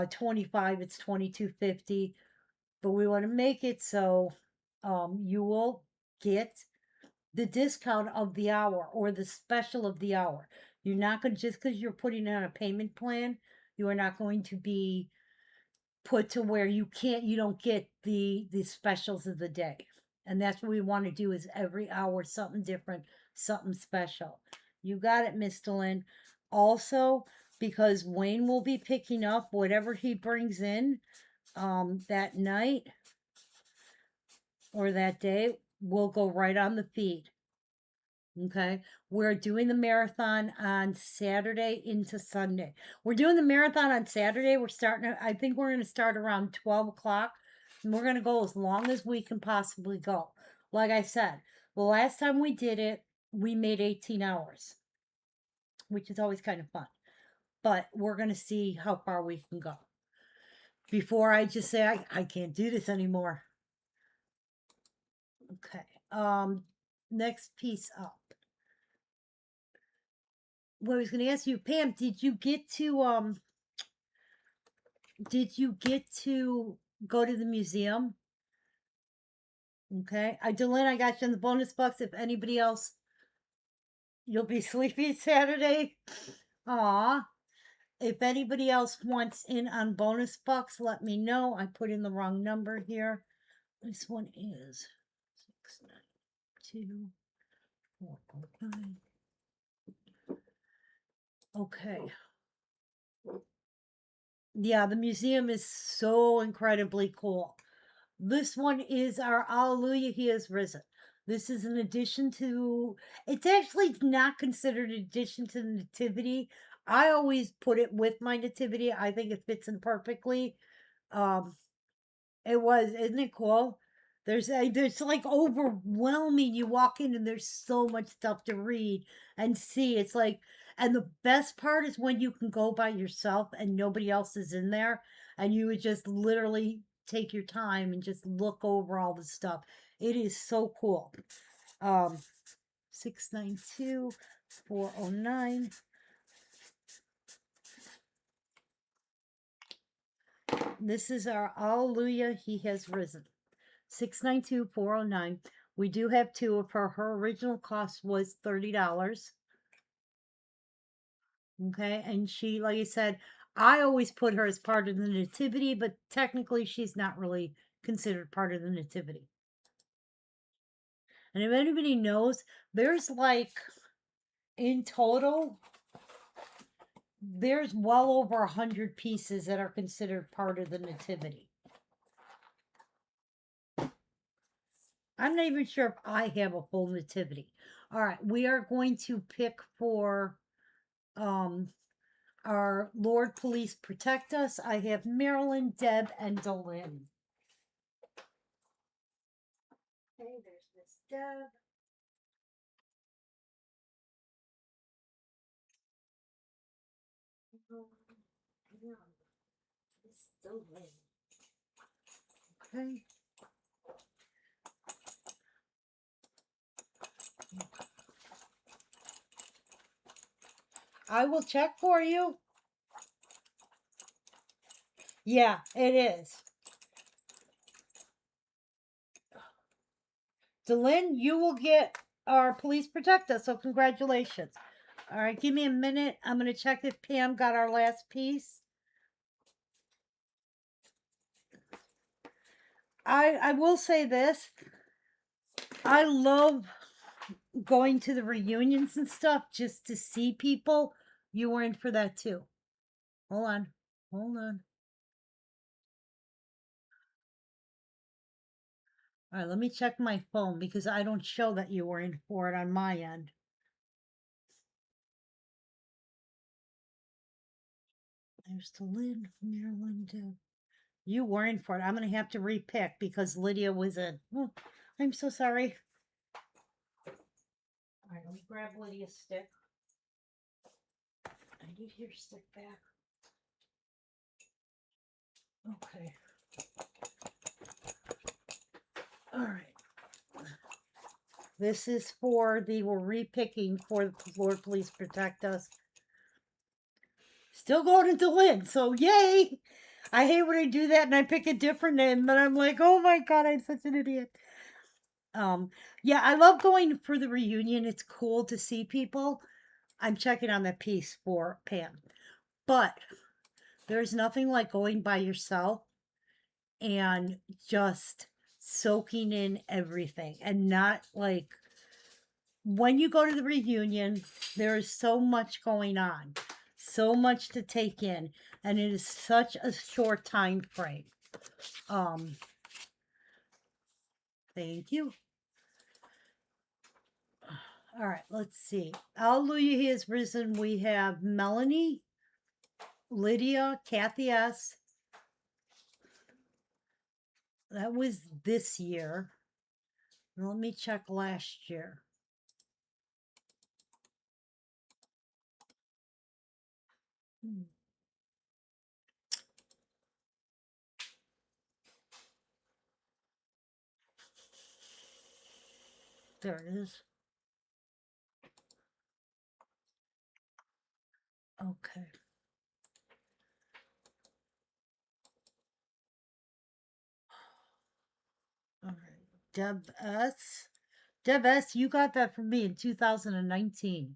25, it's 22.50. But we want to make it so you will get the discount of the hour or the special of the hour. You're not going to, just because you're putting it on a payment plan, you are not going to be put to where you don't get the specials of the day. And that's what we want to do, is every hour something different, something special. You got it, Mr. Lynn. Also, because Wayne will be picking up whatever he brings in that night or that day, will go right on the feed. Okay. We're doing the marathon on Saturday into Sunday. We're doing the marathon on Saturday. I think we're going to start around 12 o'clock. And we're going to go as long as we can possibly go. Like I said, the last time we did it, we made 18 hours, which is always kind of fun. But we're going to see how far we can go before I just say, I can't do this anymore. Okay. Next piece up. What I was going to ask you, Pam, did you get to go to the museum? Okay. Dylan, I got you in the bonus box. If anybody else, you'll be sleepy Saturday. Aw. If anybody else wants in on bonus bucks, let me know. I put in the wrong number here. This one is 692-409. Okay. Yeah, the museum is so incredibly cool. This one is our Alleluia, He is risen. This is an addition to, it's actually not considered an addition to the Nativity. I always put it with my Nativity. I think it fits in perfectly. Um, isn't it cool? There's like overwhelming. You walk in and there's so much stuff to read and see. It's like, and the best part is when you can go by yourself and nobody else is in there, and you would just literally take your time and just look over all the stuff. It is so cool. 692-409. This is our Alleluia, He has risen. 692-409. We do have two of her. Her original cost was $30. Okay. And she, like I said, I always put her as part of the nativity, but technically she's not really considered part of the nativity. And if anybody knows, there's like, in total, there's well over 100 pieces that are considered part of the nativity. I'm not even sure if I have a full nativity. All right, we are going to pick for our Lord Police Protect Us. I have Marilyn, Deb, and Delyn. Okay, there's Miss Deb. Miss Delyn. Okay. I will check for you. Yeah, it is. Delyn, you will get our Police Protect Us, so congratulations. All right, give me a minute. I'm going to check if Pam got our last piece. I will say this. I love going to the reunions and stuff just to see people. You were in for that too. Hold on. Hold on. All right, let me check my phone because I don't show that you were in for it on my end. There's the Lynn, Maryland. You were in for it. I'm going to have to repick because Lydia was in. Oh, I'm so sorry. All right, let me grab Lydia's stick. I need your stick back. Okay. All right. This is for we're repicking for the Lord Please Protect Us. Still going into Lynn, so yay! I hate when I do that and I pick a different name, but I'm like, oh my god, I'm such an idiot. Yeah, I love going for the reunion. It's cool to see people. I'm checking on that piece for Pam. But there's nothing like going by yourself and just soaking in everything and not like when you go to the reunion, there is so much going on, so much to take in, and it is such a short time frame. Um, Thank you. All right, let's see. Hallelujah, He has risen. We have Melanie, Lydia, Kathy S. That was this year. Let me check last year. There it is. Okay. All right. Deb S. Deb S, you got that from me in 2019.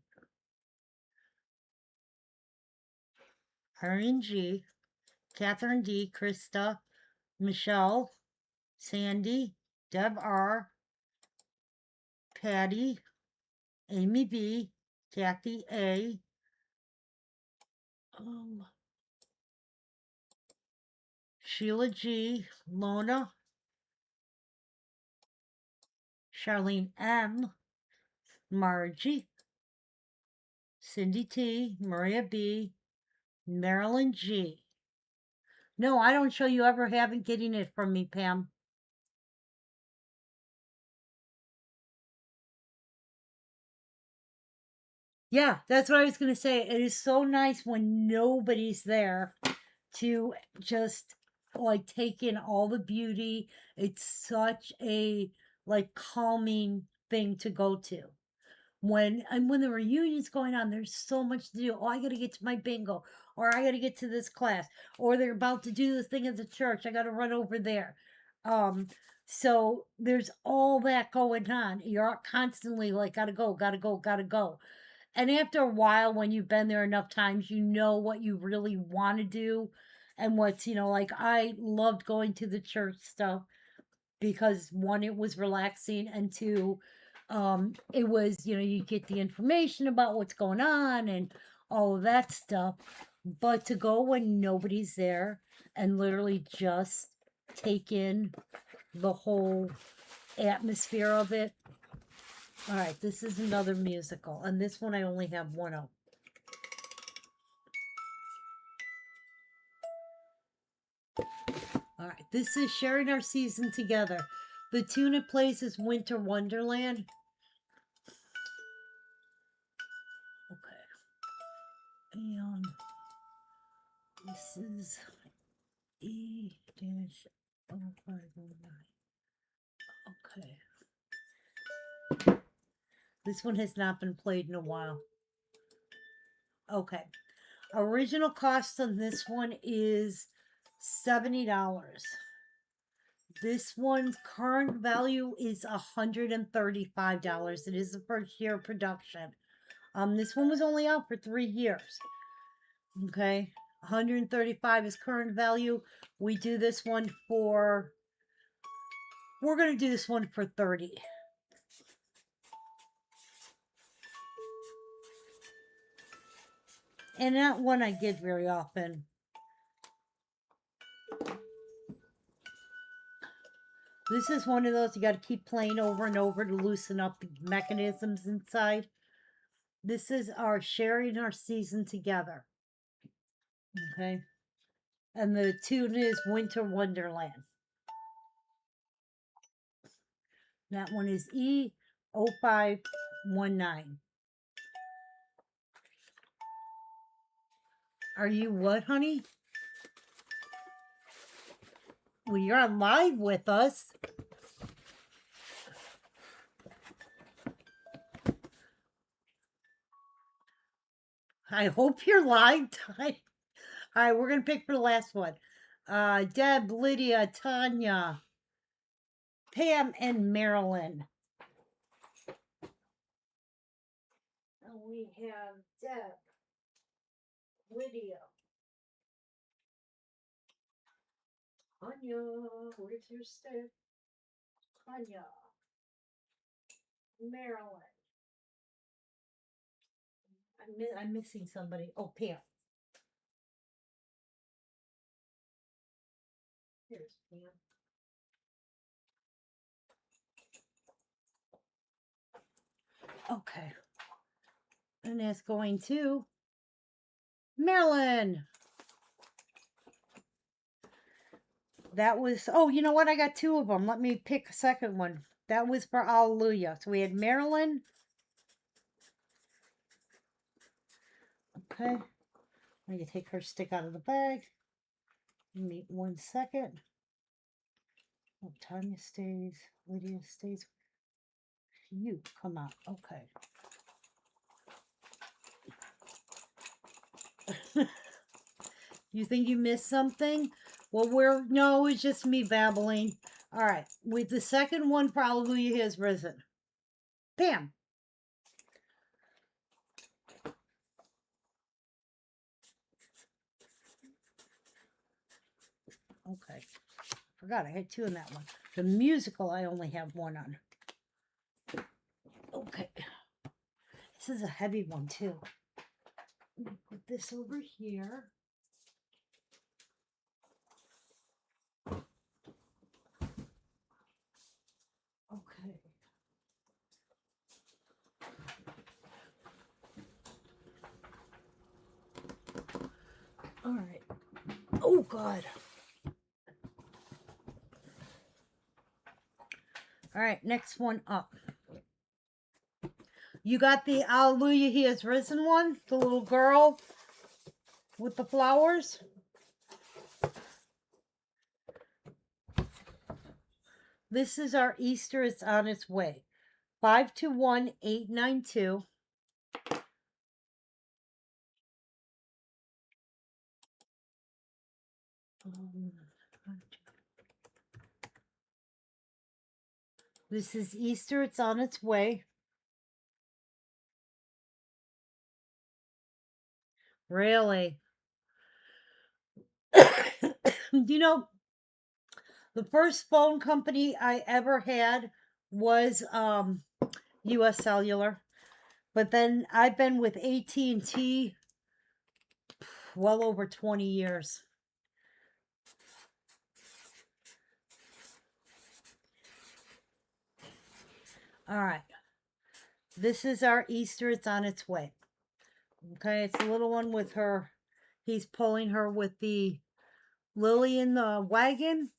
Arian G, Catherine D, Krista, Michelle, Sandy, Deb R, Patty, Amy B, Kathy A, um, Sheila G, Lona, Charlene M, Margie, Cindy T, Maria B, Marilyn G. No, I don't show you ever haven't getting it from me, Pam. Yeah, that's what I was going to say. It is so nice when nobody's there to just like take in all the beauty. It's such a like calming thing to go to. When the reunion's going on, there's so much to do. Oh, I gotta get to my bingo, or I gotta get to this class, or they're about to do this thing at the church. I gotta run over there. Um, so there's all that going on. You're constantly like, gotta go, gotta go, gotta go. And after a while, when you've been there enough times, you know what you really want to do and what's, like I loved going to the church stuff because one, it was relaxing, and two, it was, you get the information about what's going on and all of that stuff. But to go when nobody's there and literally just take in the whole atmosphere of it. All right, this is another musical, and this one I only have one of. All right, this is sharing our season together. The tune it plays is Winter Wonderland. Okay. And this is E-0509. Okay. This one has not been played in a while. Okay. Original cost on this one is $70. This one's current value is $135. It is the first year of production. This one was only out for 3 years. Okay. 135 is current value. We're going to do this one for 30. And that one I get very often. This is one of those you got to keep playing over and over to loosen up the mechanisms inside. This is our sharing our season together. Okay. And the tune is Winter Wonderland. That one is E0519. Are you what, honey? Well, you're on live with us. I hope you're live time. All right, we're going to pick for the last one. Deb, Lydia, Tanya, Pam, and Marilyn. And we have Deb, Lydia, Tanya, where's your stick? Tanya, Marilyn. I'm missing somebody. Oh, Pam. Here's Pam. Okay. And that's going to Marilyn. That was, oh, you know what? I got two of them. Let me pick a second one. That was for Hallelujah. So we had Marilyn. Okay. I'm going to take her stick out of the bag. Give me 1 second. Oh, Tanya stays. Lydia stays. You come out. Okay. You think you missed something? Well, no, it's just me babbling. All right. With the second one, probably he has risen. Pam. Okay. Forgot I had two in that one. The musical, I only have one on. Okay. This is a heavy one, too. Put this over here. Okay. All right. Oh, God. All right, next one up. You got the Hallelujah He Has Risen one? The little girl with the flowers? This is our Easter. It's on its way. 521892. This is Easter. It's on its way. Really? You know, the first phone company I ever had was US Cellular. But then I've been with AT&T well over 20 years. All right. This is our Easter. It's on its way. Okay, it's a little one with her. He's pulling her with the lily in the wagon.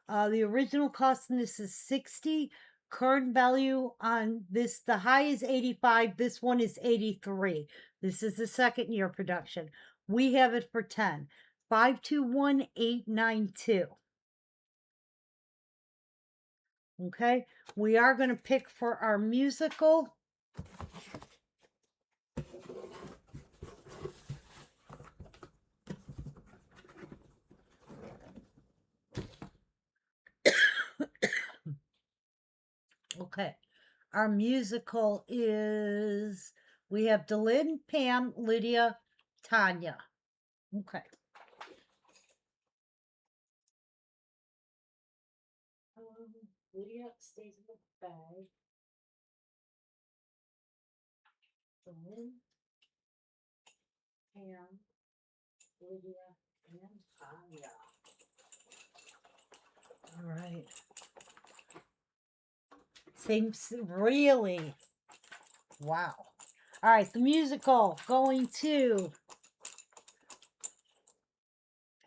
The original cost on this is 60. Current value on this, the high is 85. This one is 83. This is the second year production. We have it for 10. 521892. Okay, we are going to pick for our musical. Okay, our musical is, we have Delyn, Pam, Lydia, Tanya. Okay. Lydia stays in the bag. Delyn, Pam, Lydia, and Tanya. All right. Seems really. Wow. All right, the musical going to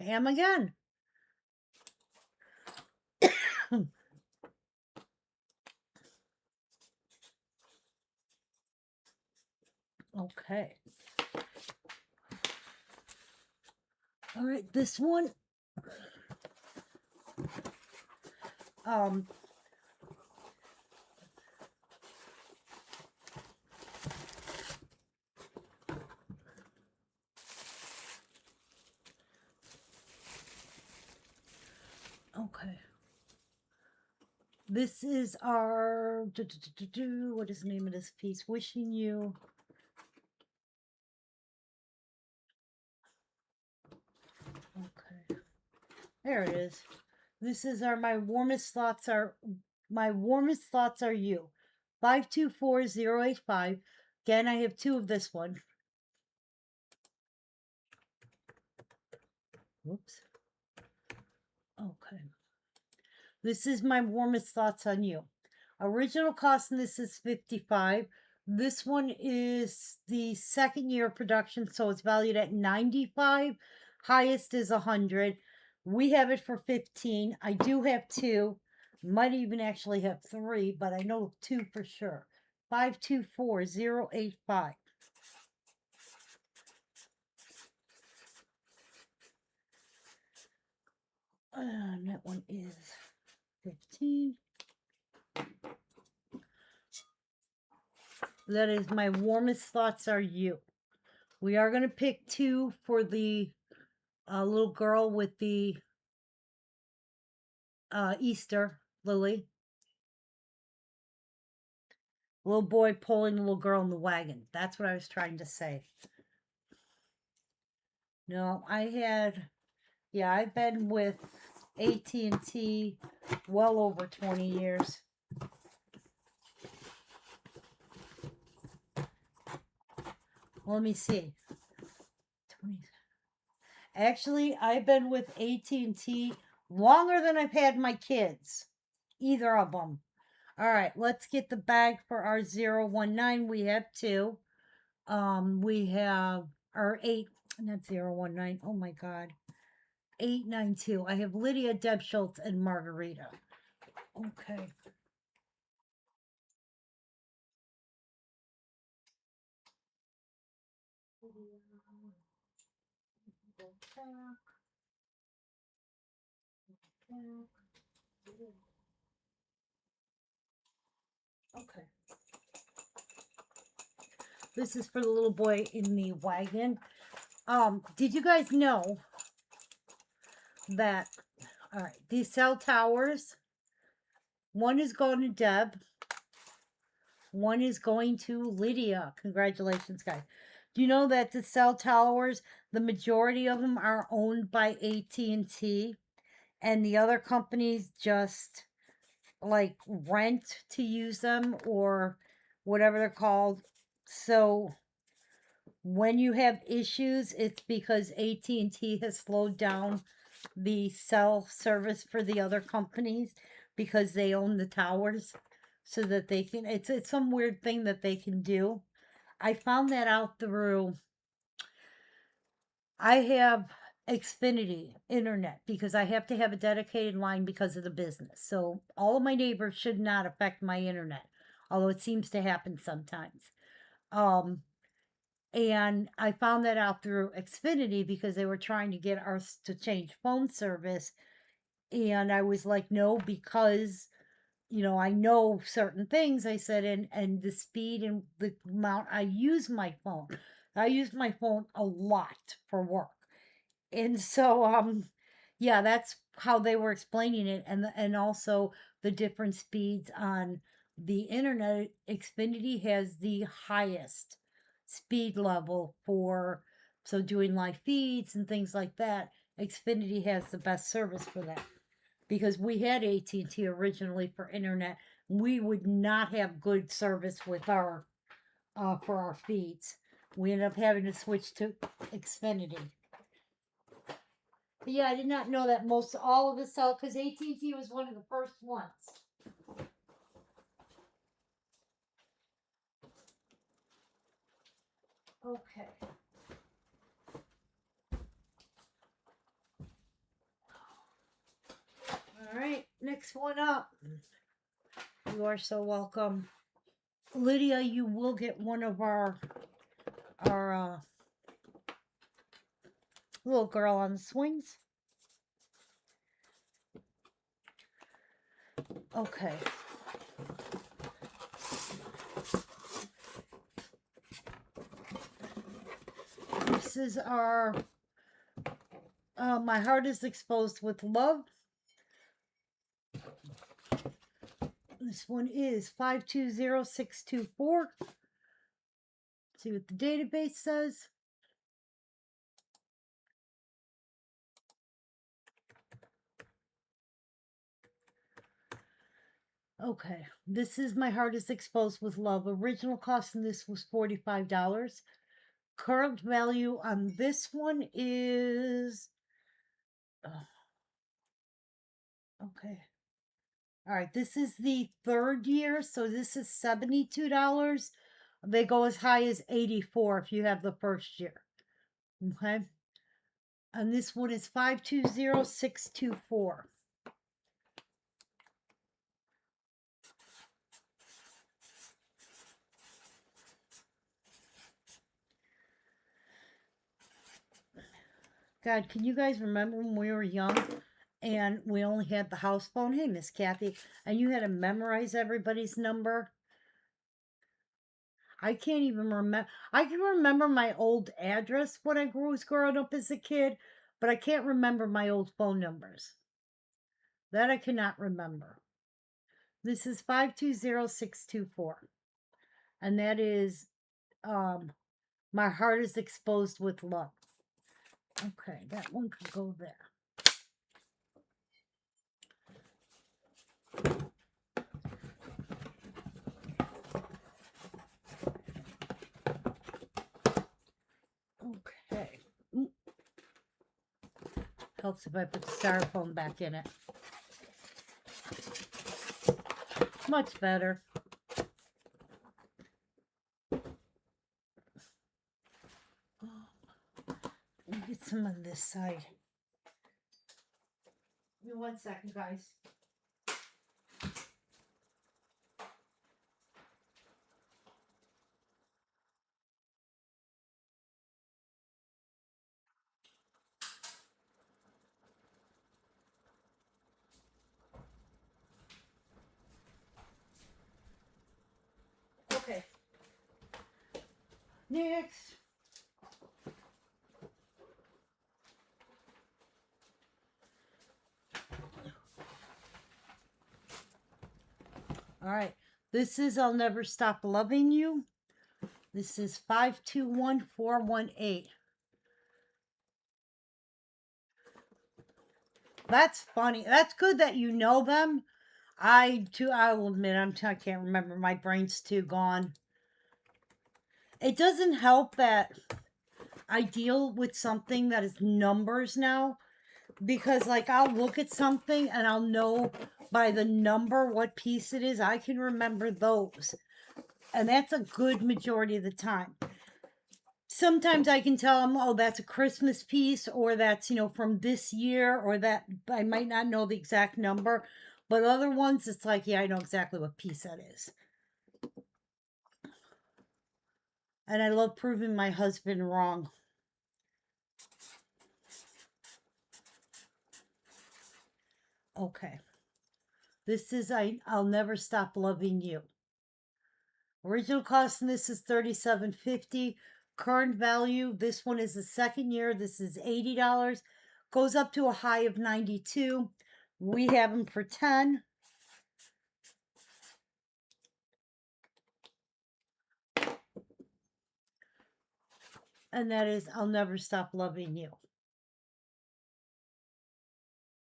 Am again. Okay. All right, this one. Um, okay. This is our what is the name of this piece? Wishing you. Okay. There it is. This is our my warmest thoughts are you. 524085. Again, I have two of this one. Whoops. Okay. This is my warmest thoughts on you. Original cost in this is 55. This one is the second year of production, so it's valued at 95. Highest is 100. We have it for 15. I do have two. Might even actually have three, but I know two for sure. 524085. And that one is 15. That is my warmest thoughts are you. We are going to pick two for the little girl with the Easter lily. Little boy pulling the little girl in the wagon. That's what I was trying to say. No, I've been with AT&T well over 20 years. Let me see. 20. Actually, I've been with AT&T longer than I've had my kids. Either of them. All right, let's get the bag for our 019. We have two. We have our 8, not 019. Oh my God. 892. I have Lydia, Deb Schultz, and Margarita. Okay. Okay. This is for the little boy in the wagon. Did you guys know that, all right, these cell towers, one is going to Deb, one is going to Lydia. Congratulations, guys. Do you know that the cell towers, the majority of them are owned by AT&T, and the other companies just like rent to use them or whatever they're called. So when you have issues, it's because AT&T has slowed down the cell service for the other companies because they own the towers so that they can it's some weird thing that they can do. I found that out through I have Xfinity internet because I have to have a dedicated line because of the business. So all of my neighbors should not affect my internet, although it seems to happen sometimes. Um, and I found that out through Xfinity because they were trying to get us to change phone service. And I was like, no, because I know certain things. I said, and the speed and the amount I use my phone. I use my phone a lot for work. And so yeah, that's how they were explaining it, and also the different speeds on the internet. Xfinity has the highest speed level for so doing live feeds and things like that. Xfinity has the best service for that because we had AT&T originally for internet. We would not have good service with our for our feeds. We ended up having to switch to Xfinity. But yeah, I did not know that most all of the cell because AT&T was one of the first ones. Okay. Mix one up. You are so welcome. Lydia, you will get one of our little girl on the swings. Okay. This is our My Heart is Exposed with Love. This one is 520624. See what the database says. Okay, this is My Heart is Exposed with Love. Original cost in this was $45. Current value on this one is okay. All right, this is the third year, so this is $72. They go as high as 84 if you have the first year. Okay. And this one is 520624. God, can you guys remember when we were young and we only had the house phone? Hey, Miss Kathy. And you had to memorize everybody's number? I can't even remember. I can remember my old address when I was growing up as a kid, but I can't remember my old phone numbers. That I cannot remember. This is 520624. And that is My Heart is Exposed with Love. Okay, that one could go there. Okay. Helps if I put the styrofoam back in it. Much better. Let me get some on this side. Give me 1 second, guys. Okay. Next. All right. This is I'll Never Stop Loving You. This is 521418. That's funny. That's good that you know them. I will admit I can't remember. My brain's too gone. It doesn't help that I deal with something that is numbers now, because like I'll look at something and I'll know by the number what piece it is. I can remember those. And that's a good majority of the time. Sometimes I can tell them, oh, that's a Christmas piece, or that's, from this year, or that I might not know the exact number. But other ones, it's like, yeah, I know exactly what piece that is. And I love proving my husband wrong. Okay. This is I'll Never Stop Loving You. Original cost in this is $37.50. Current value, this one is the second year. This is $80. Goes up to a high of 92. We have them for 10. And that is I'll Never Stop Loving You.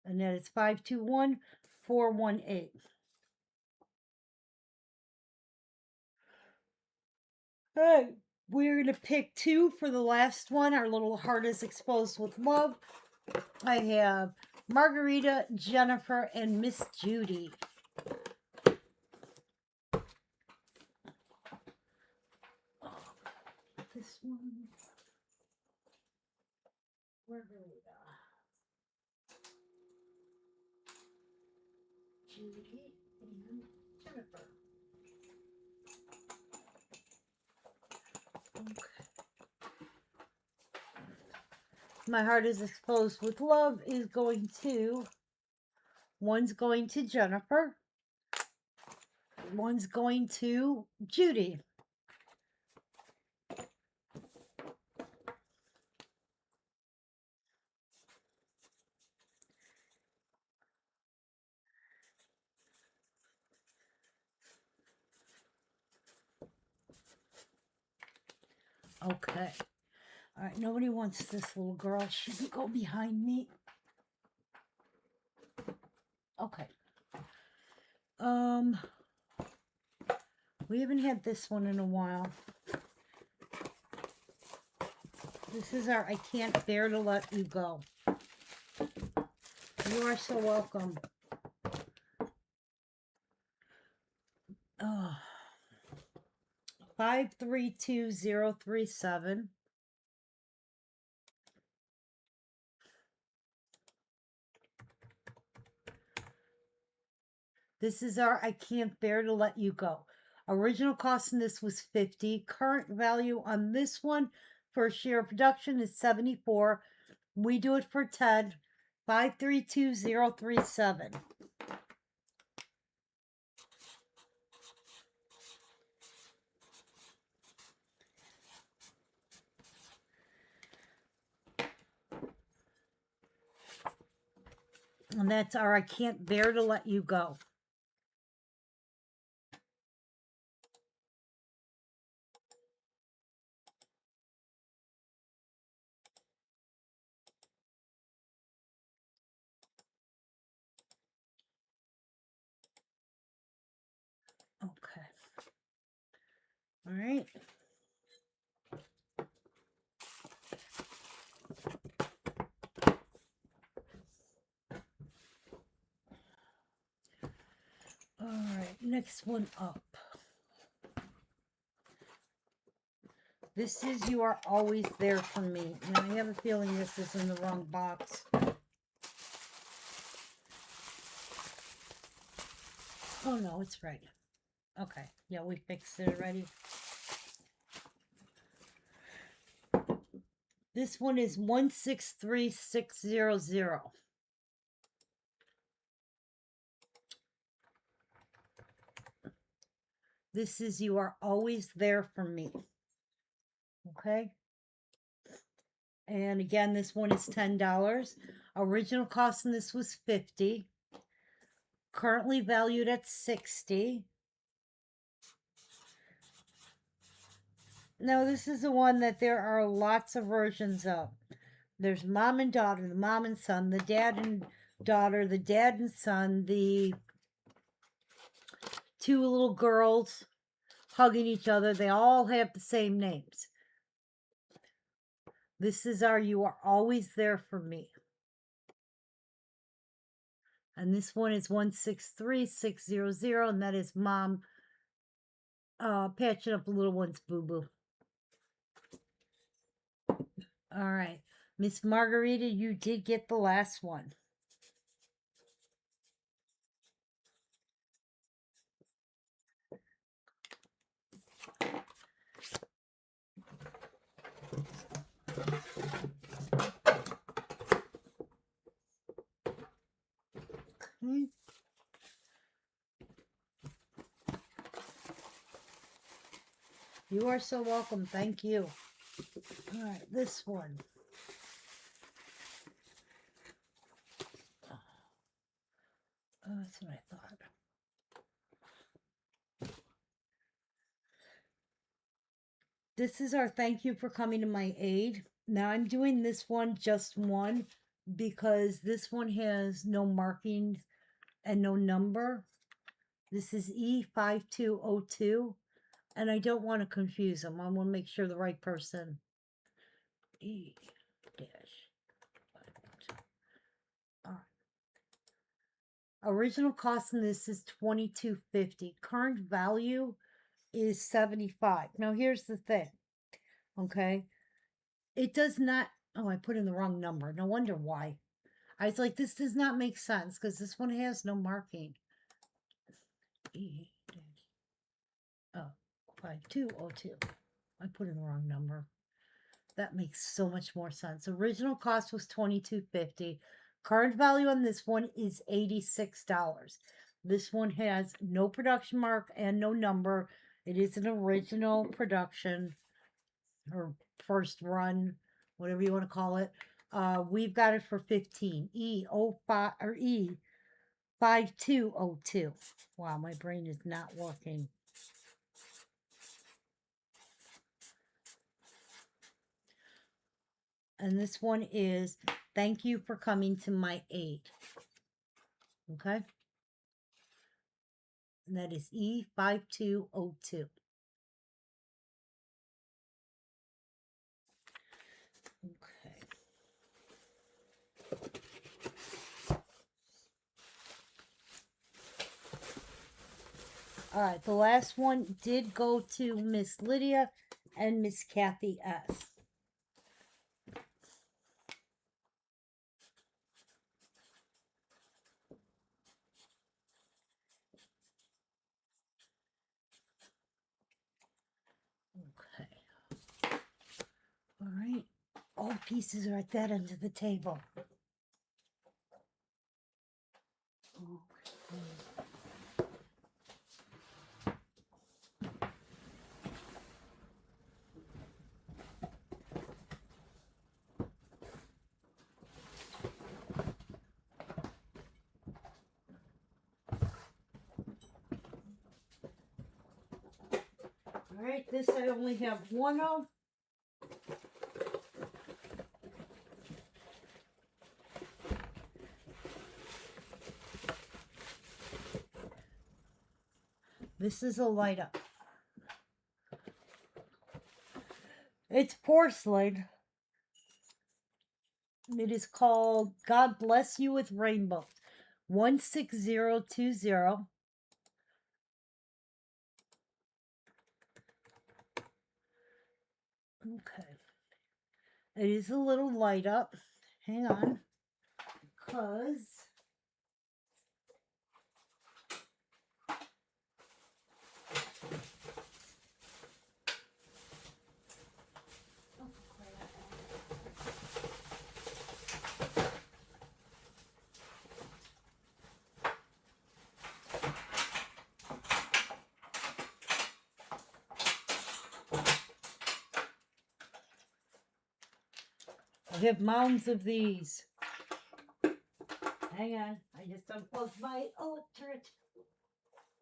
And that is 521418. All right, we're going to pick two for the last one. Our little Heart is Exposed with Love. I have Margarita, Jennifer, and Miss Judy. This one. Margarita. Judy and Jennifer. Okay. My heart is exposed with love is going to, one's going to Jennifer, one's going to Judy. Okay. All right, nobody wants this little girl. She can go behind me. Okay. We haven't had this one in a while. This is our I Can't Bear to Let You Go. You are so welcome. Oh. 532037. This is our I Can't Bear to Let You Go. Original cost in this was 50. Current value on this one for share of production is 74. We do it for 10. 532037. And that's our I Can't Bear to Let You Go. Okay. All right. All right. Next one up. This is You Are Always There For Me. Now, I have a feeling this is in the wrong box. Oh, no, it's right. Okay. Yeah, we fixed it already. This one is 163600. This is You Are Always There For Me. Okay. And again, this one is $10. Original cost in this was 50. Currently valued at 60. Now, this is the one that there are lots of versions of. There's mom and daughter, the mom and son, the dad and daughter, the dad and son, the two little girls hugging each other. They all have the same names. This is our You Are Always There For Me. And this one is 163600, and that is mom patching up the little one's boo-boo. All right. Miss Margarita, you did get the last one. Okay. You are so welcome. Thank you. All right, this one. Oh, that's what I thought. This is our thank you for coming to my aid. Now I'm doing this one, just one, because this one has no marking and no number. This is E5202, and I don't want to confuse them. I want to make sure the right person. E dash. Original cost in this is $22.50. Current value is 75. Now here's the thing. Okay. It does not, oh, I put in the wrong number. No wonder why. I was like, this does not make sense because this one has no marking. E dash 5202. I put in the wrong number. That makes so much more sense. Original cost was $22.50. Current value on this one is $86. This one has no production mark and no number. It is an original production or first run, whatever you want to call it. We've got it for 15. E05 or E5202. Wow, my brain is not working. And this one is thank you for coming to my aid. Okay? And that is E5202. Okay. All right, the last one did go to Miss Lydia and Miss Kathy S. Okay. All right. All the pieces are at that end of the table. Okay. All right, this I only have one of. This is a light up. It's porcelain. It is called God Bless You with Rainbows. 16020. Okay. It is a little light up. Hang on. Because I have mounds of these. Hang on. I just unplugged my electric.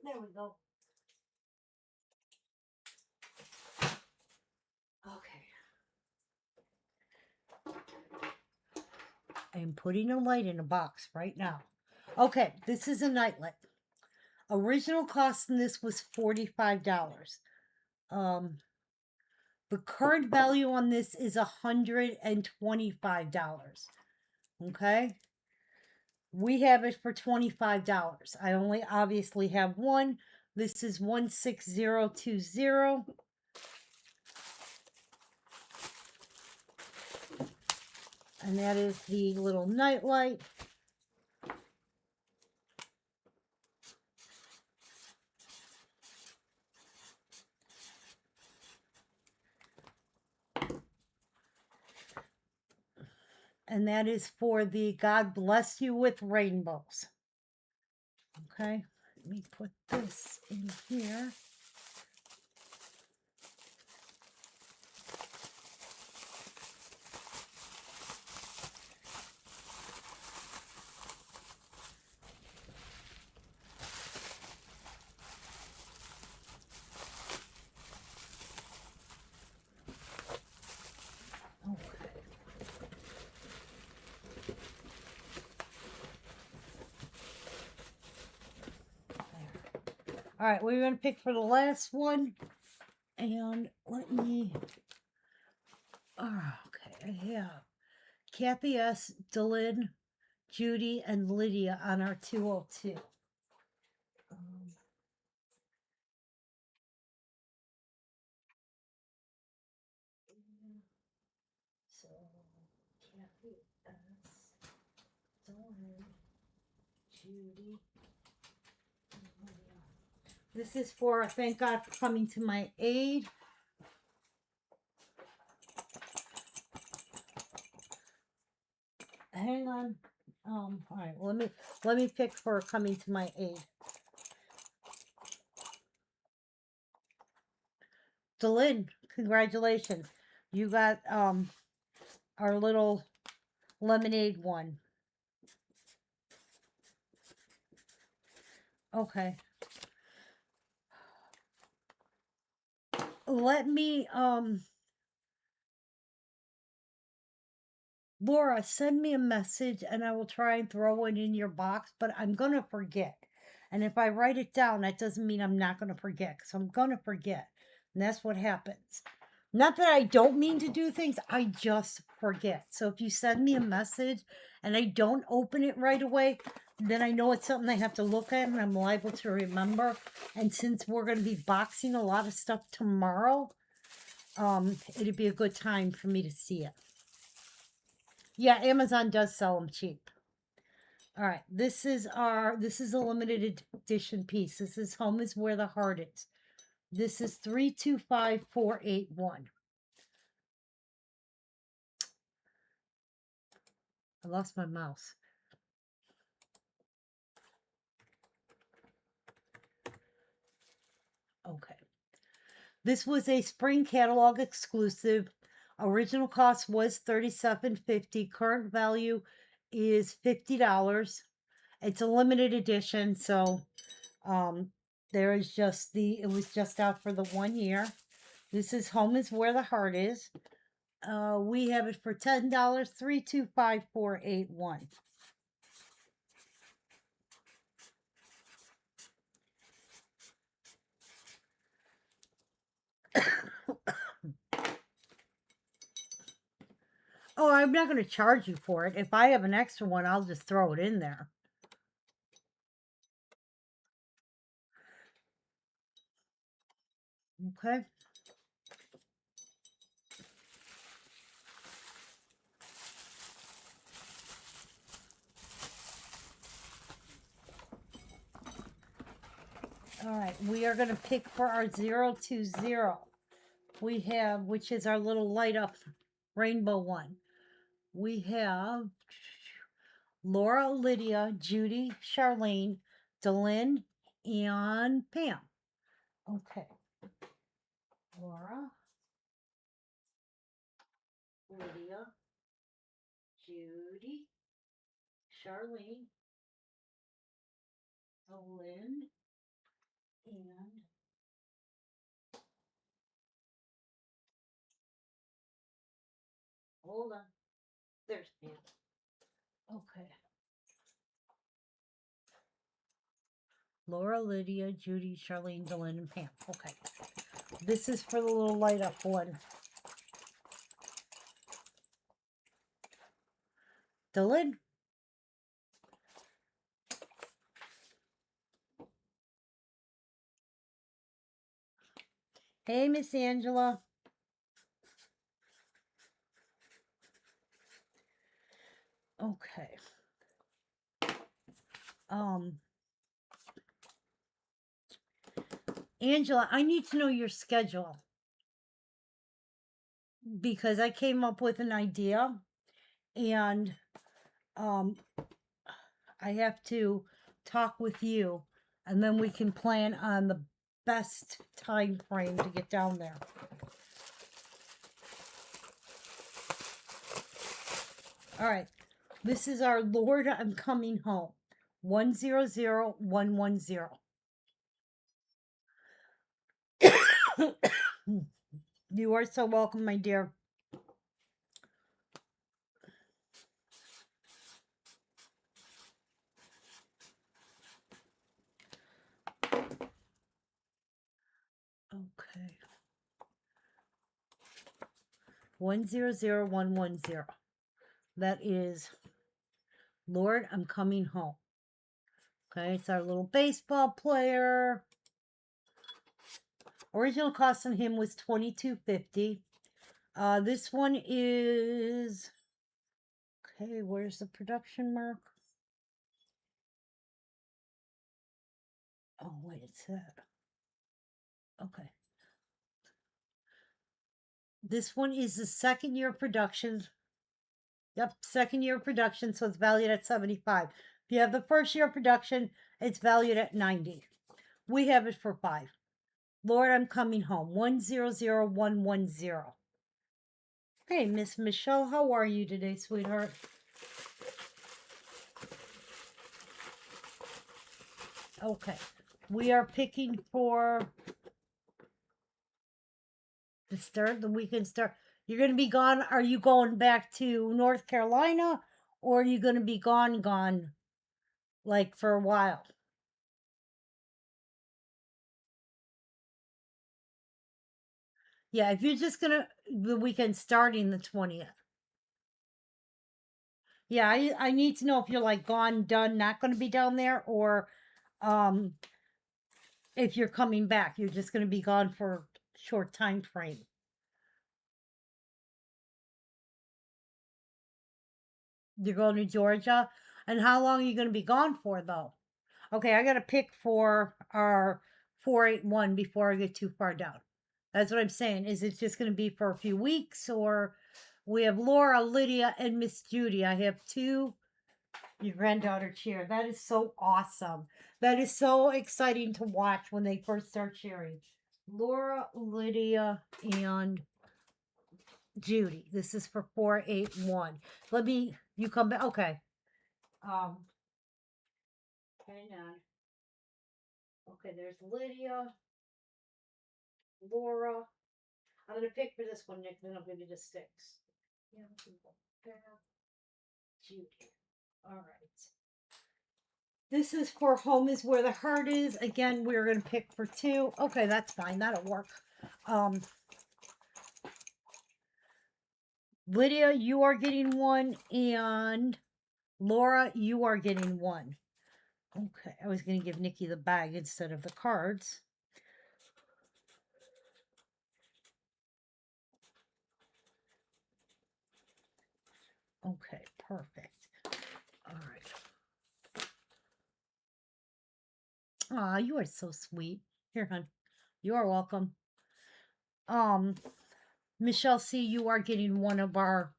There we go. Okay. I am putting a light in a box right now. Okay, this is a nightlight. Original cost in this was $45. The current value on this is $125. Okay? We have it for $25. I only obviously have one. This is 16020. And that is the little night light. And that is for the God Bless You with Rainbows. Okay, let me put this in here. All right, we're going to pick for the last one. And let me. Okay, I have Kathy S., Dylan, Judy, and Lydia on our 202. So, Kathy S., Dylan, Judy, and Lydia. This is for thank God for coming to my aid. Hang on. All right, let me pick for coming to my aid. Delin, congratulations. You got our little lemonade one. Okay. Let me Laura, send me a message and I will try and throw it in your box, but I'm going to forget. And if I write it down, that doesn't mean I'm not going to forget because I'm going to forget. And that's what happens. Not that I don't mean to do things, I just forget. So if you send me a message and I don't open it right away, then I know it's something I have to look at and I'm liable to remember. And since we're going to be boxing a lot of stuff tomorrow, it'd be a good time for me to see it. Yeah, Amazon does sell them cheap. All right, this is a limited edition piece. This is Home is Where the Heart Is. This is 325481. I lost my mouse. Okay. This was a spring catalog exclusive. Original cost was $37.50. Current value is $50. It's a limited edition, so there is just it was just out for the 1 year. This is Home is Where the Heart Is. We have it for $10, 325481. Oh, I'm not going to charge you for it. If I have an extra one, I'll just throw it in there. Okay. All right, we are going to pick for our 020. We have, which is our little light up rainbow one. We have Laura, Lydia, Judy, Charlene, Delynn, and Pam. Okay. Laura, Lydia, Judy, Charlene, Delynn, and hold on. There's Pam. Okay. Laura, Lydia, Judy, Charlene, Delynn, and Pam. Okay. This is for the little light up one. Delynn. Hey, Miss Angela. Okay. Um, Angela, I need to know your schedule because I came up with an idea and um I have to talk with you and then we can plan on the best time frame to get down there. All right. This is our Lord, I'm Coming Home. 100110. You are so welcome, my dear. Okay. 100110. That is Lord, I'm Coming Home. Okay, it's our little baseball player. Original cost on him was $22.50. This one is okay. Where's the production mark? Oh wait, it's that. Okay. This one is the second year of production. Yep, second year of production, so it's valued at 75. If you have the first year of production, it's valued at 90. We have it for 5. Lord, I'm coming home. 100110. Hey, Miss Michelle, how are you today, sweetheart? Okay. We are picking for the weekend start. You're going to be gone. Are you going back to North Carolina, or are you going to be gone, like for a while? Yeah, if you're just going to, the weekend starting the 20th. Yeah, I need to know if you're like gone, done, not going to be down there, or um if you're coming back, you're just going to be gone for a short time frame. You're going to Georgia, and how long are you going to be gone for, though? Okay, I got to pick for our 481 before I get too far down. That's what I'm saying. Is it just going to be for a few weeks, or we have Laura, Lydia, and Miss Judy? I have two. Your granddaughter cheer. That is so awesome. That is so exciting to watch when they first start cheering. Laura, Lydia, and Judy. This is for 481. Let me, you come back. Okay. Um, hang on. Okay, there's Lydia, Laura. I'm gonna pick for this one, Nick, then I'll give you the sticks. Yeah, Judy. All right. This is for home is where the heart is. Again, we're gonna pick for 2. Okay, that's fine. That'll work. Um, Lydia, you are getting 1, and Laura, you are getting 1. Okay, I was gonna give Nikki the bag instead of the cards. Okay, perfect. All right. Aw, you are so sweet. Here, hon. You are welcome. Um, Michelle C, you are getting one of our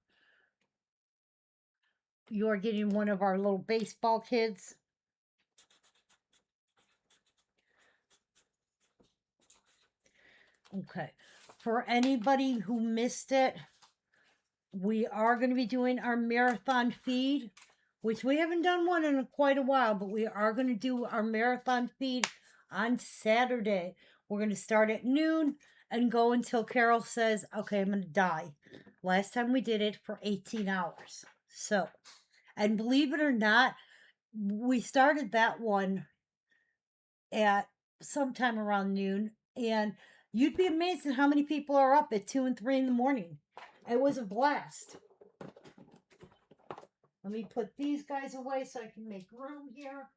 little baseball kids. Okay. For anybody who missed it, we are going to be doing our marathon feed, which we haven't done one in quite a while, but we are going to do our marathon feed on Saturday. We're going to start at noon and go until Carol says, okay, I'm going to die. Last time we did it for 18 hours. So, and believe it or not, we started that one at sometime around noon, and you'd be amazed at how many people are up at 2 and 3 in the morning. It was a blast. Let me put these guys away so I can make room here.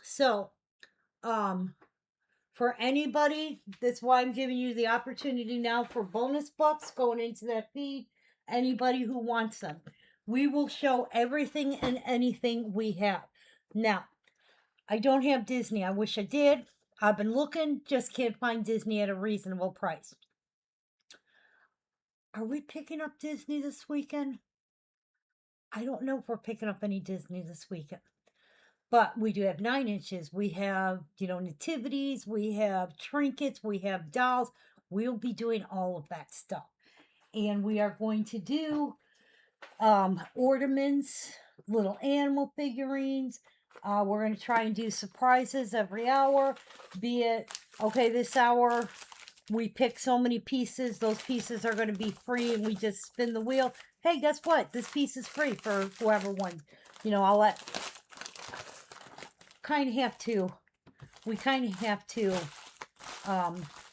So, for anybody, that's why I'm giving you the opportunity now for bonus bucks going into that feed. Anybody who wants them, we will show everything and anything we have. Now, I don't have Disney. I wish I did. I've been looking, just can't find Disney at a reasonable price. Are we picking up Disney this weekend? I don't know if we're picking up any Disney this weekend. But we do have 9 inches. We have, nativities, we have trinkets, we have dolls. We'll be doing all of that stuff. And we are going to do ornaments, little animal figurines. We're going to try and do surprises every hour. Be it, okay, this hour we pick so many pieces. Those pieces are going to be free and we just spin the wheel. Hey, guess what? This piece is free for whoever won. I'll let we kind of have to,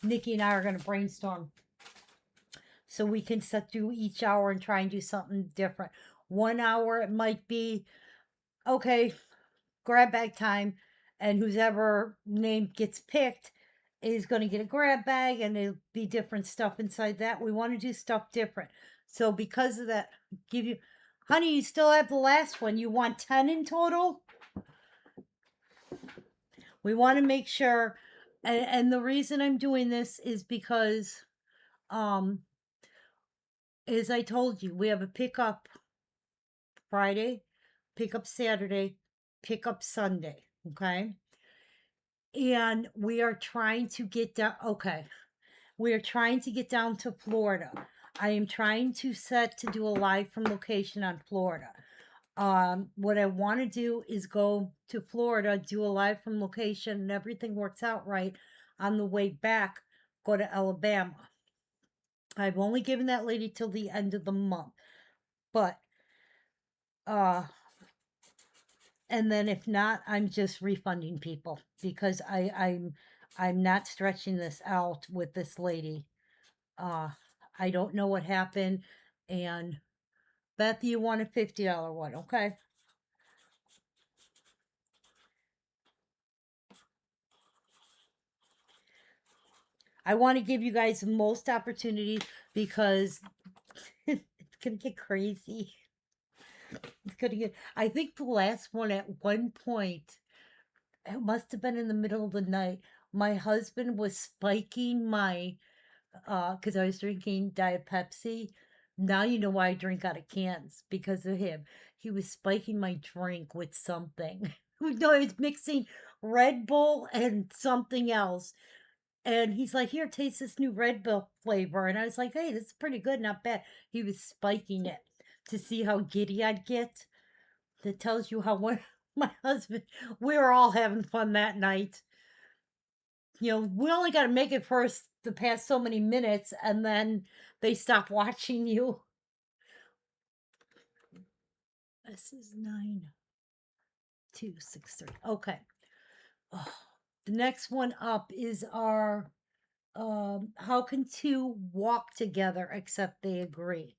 Nikki and I are going to brainstorm so we can set through each hour and try and do something different. 1 hour, it might be, okay, grab bag time, and whoever name gets picked, is going to get a grab bag and it'll be different stuff inside that. We want to do stuff different. So because of that, give you, honey, you still have the last one. You want 10 in total? We want to make sure, and the reason I'm doing this is because, as I told you, we have a pickup Friday, pickup Saturday, pickup Sunday. Okay. And we are trying to get down. Okay. We are trying to get down to Florida. I am trying to set to do a live from location on Florida. What I want to do is go to Florida, do a live from location, and everything works out right. On the way back, go to Alabama. I've only given that lady till the end of the month, but uh, and then if not, I'm just refunding people because I'm not stretching this out with this lady. Uh, I don't know what happened, and Beth, you want a $50 one, okay? I want to give you guys the most opportunity because it's gonna get crazy. It's gonna get. I think the last one at one point, it must have been in the middle of the night. My husband was spiking my, because I was drinking Diet Pepsi. Now you know why I drink out of cans because of him. He was spiking my drink with something. No, he was mixing Red Bull and something else. And he's like, "Here, taste this new Red Bull flavor." And I was like, "Hey, this is pretty good, not bad." He was spiking it to see how giddy I'd get. That tells you how one, my husband, we were all having fun that night. You know, we only got to make it first the past so many minutes, and then they stop watching you. This is 9263. Okay. Oh, the next one up is our how can two walk together except they agree?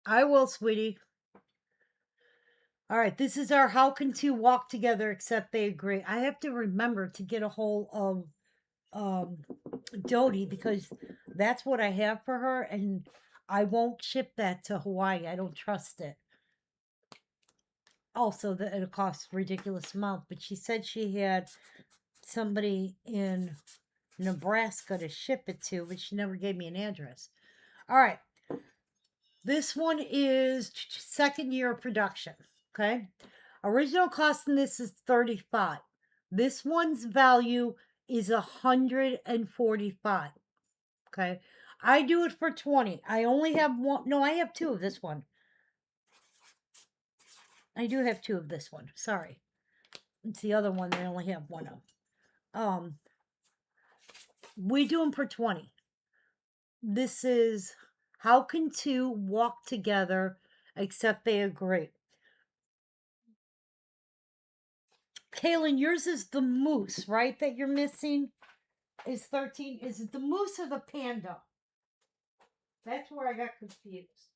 I will, sweetie. All right, this is our how can two walk together except they agree. I have to remember to get a hold of um Dodie because that's what I have for her, and I won't ship that to Hawaii. I don't trust it. Also, that it costs a ridiculous amount, but she said she had somebody in Nebraska to ship it to, but she never gave me an address. All right, this one is second year of production. Okay, original cost in this is 35. This one's value is 145. Okay. I do it for 20. I only have one. No, I have two of this one. I do have two of this one. Sorry. It's the other one that I only have one of. Um, we do them for 20. This is how can two walk together except they agree? Kaylin, yours is the moose, right? That you're missing is 13. Is it the moose or the panda? That's where I got confused.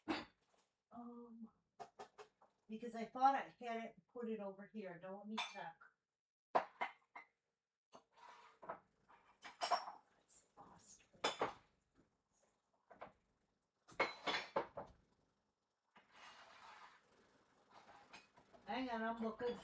Um, because I thought I had it put it over here. Don't let me check. Hang on, I'm looking.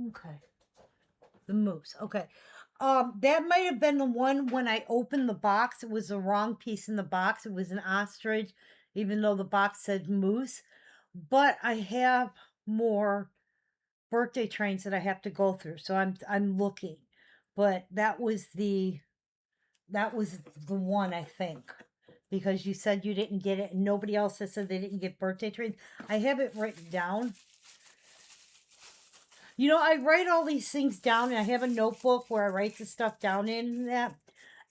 Okay. The moose. Okay. That might have been the one when I opened the box. It was the wrong piece in the box. It was an ostrich, even though the box said moose. But I have more birthday trains that I have to go through, so I'm looking. But that was the one I think. Because you said you didn't get it, and nobody else has said they didn't get birthday trains. I have it written down. You know, I write all these things down, and I have a notebook where I write the stuff down in that.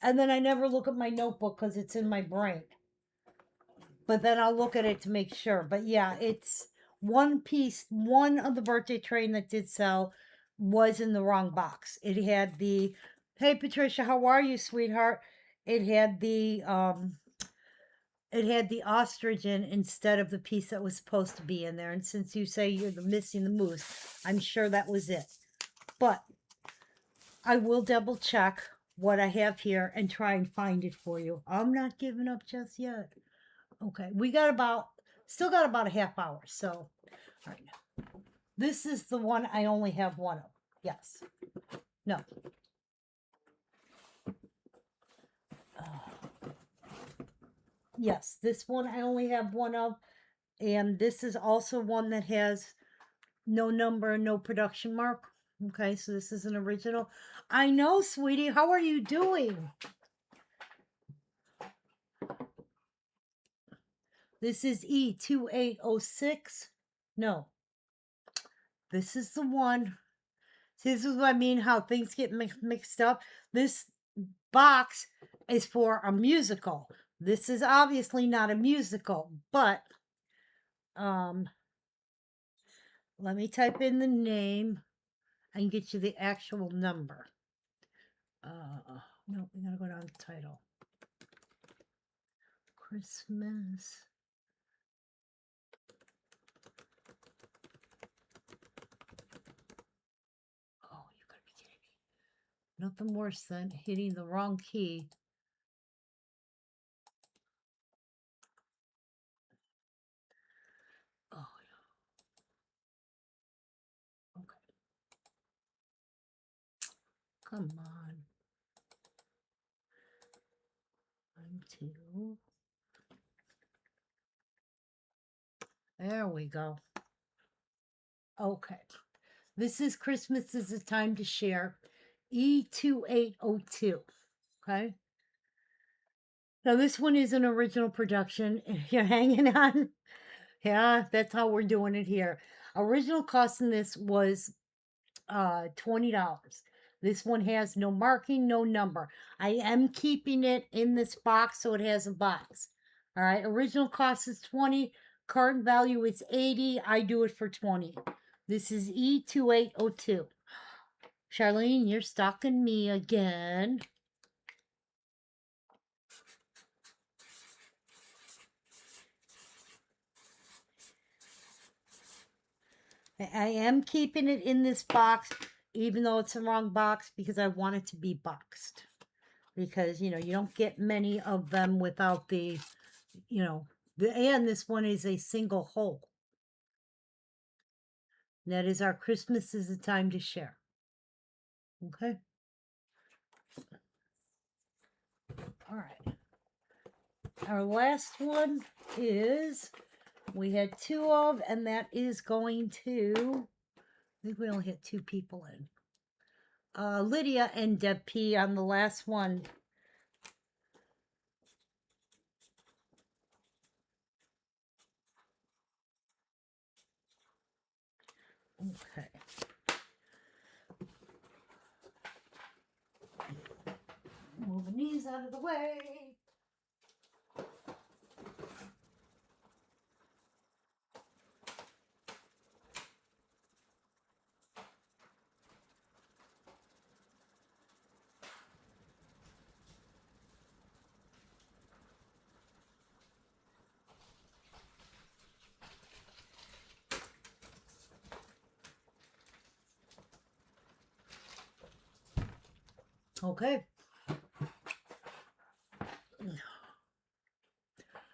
And then I never look at my notebook because it's in my brain. But then I'll look at it to make sure. But yeah, it's one piece. One of the birthday train that did sell was in the wrong box. It had the, hey Patricia, how are you, sweetheart? It had the ostrich in instead of the piece that was supposed to be in there. And since you say you're missing the moose, I'm sure that was it. But I will double check what I have here and try and find it for you. I'm not giving up just yet. Okay, we got still got about a half hour. So, all right. This is the one I only have one of. Yes. No. Yes, this one I only have one of. And this is also one that has no number, no production mark. Okay, so this is an original. I know, sweetie. How are you doing? This is E2806. No, this is the one. See, this is what I mean, how things get mixed up. This box is for a musical. This is obviously not a musical, but let me type in the name and get you the actual number. No, we gotta go down to title. Christmas. Oh, you gotta be kidding me. Nothing worse than hitting the wrong key. Oh, okay. Come on. 1, 2. There we go. Okay. This is Christmas is a Time to Share. E2802. Okay. Now this one is an original production. You're hanging on. Yeah, that's how we're doing it here. Original cost in this was $20. This one has no marking, no number. I am keeping it in this box so it has a box. All right, original cost is 20, current value is 80. I do it for 20. This is E2802. Charlene, you're stalking me again. I am keeping it in this box, even though it's the wrong box, because I want it to be boxed. Because, you don't get many of them without the, and this one is a single hole. That is our Christmas is a Time to Share. Okay. All right. Our last one is we had 2 of, and that is going to, I think we only had 2 people in. Lydia and Deb P on the last one. Okay. Moving these out of the way. Okay.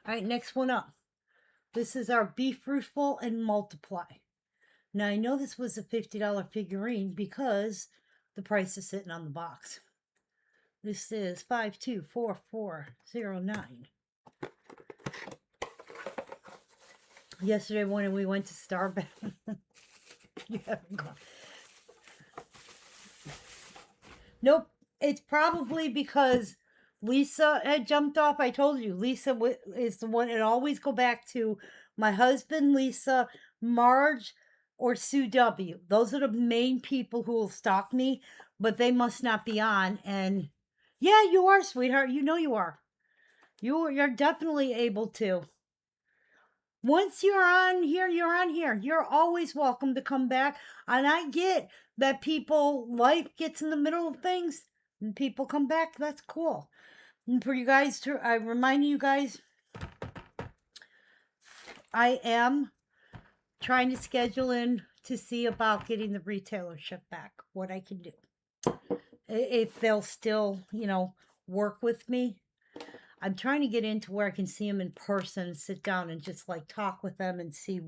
All right, next one up. This is our Be Fruitful and Multiply. Now, I know this was a $50 figurine because the price is sitting on the box. This is 524409. Yesterday when we went to Starbucks. You haven't gone. Nope. It's probably because Lisa had jumped off. I told you, Lisa is the one. It always go back to my husband, Lisa, Marge, or Sue W. Those are the main people who will stalk me, but they must not be on. And Yeah, you are, sweetheart. You know you are. You're definitely able to. Once you're on here, you're on here. You're always welcome to come back. And I get that life gets in the middle of things and people come back. That's cool. And for you guys I remind you guys, I am trying to schedule in to see about getting the retailership back, what I can do. If they'll still, work with me. I'm trying to get into where I can see them in person and sit down and just like talk with them and see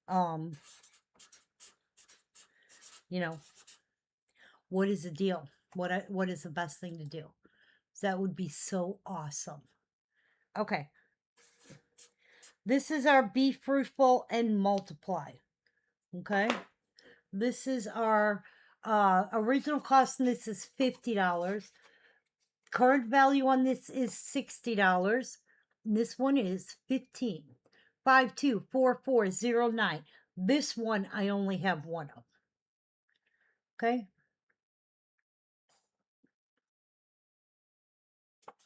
um, you know, what is the deal? What is the best thing to do? So that would be so awesome. Okay. This is our Be Fruitful and Multiply. Okay. This is our original cost on this is $50. Current value on this is $60. This one is 15. 524409. This one I only have one of. Okay.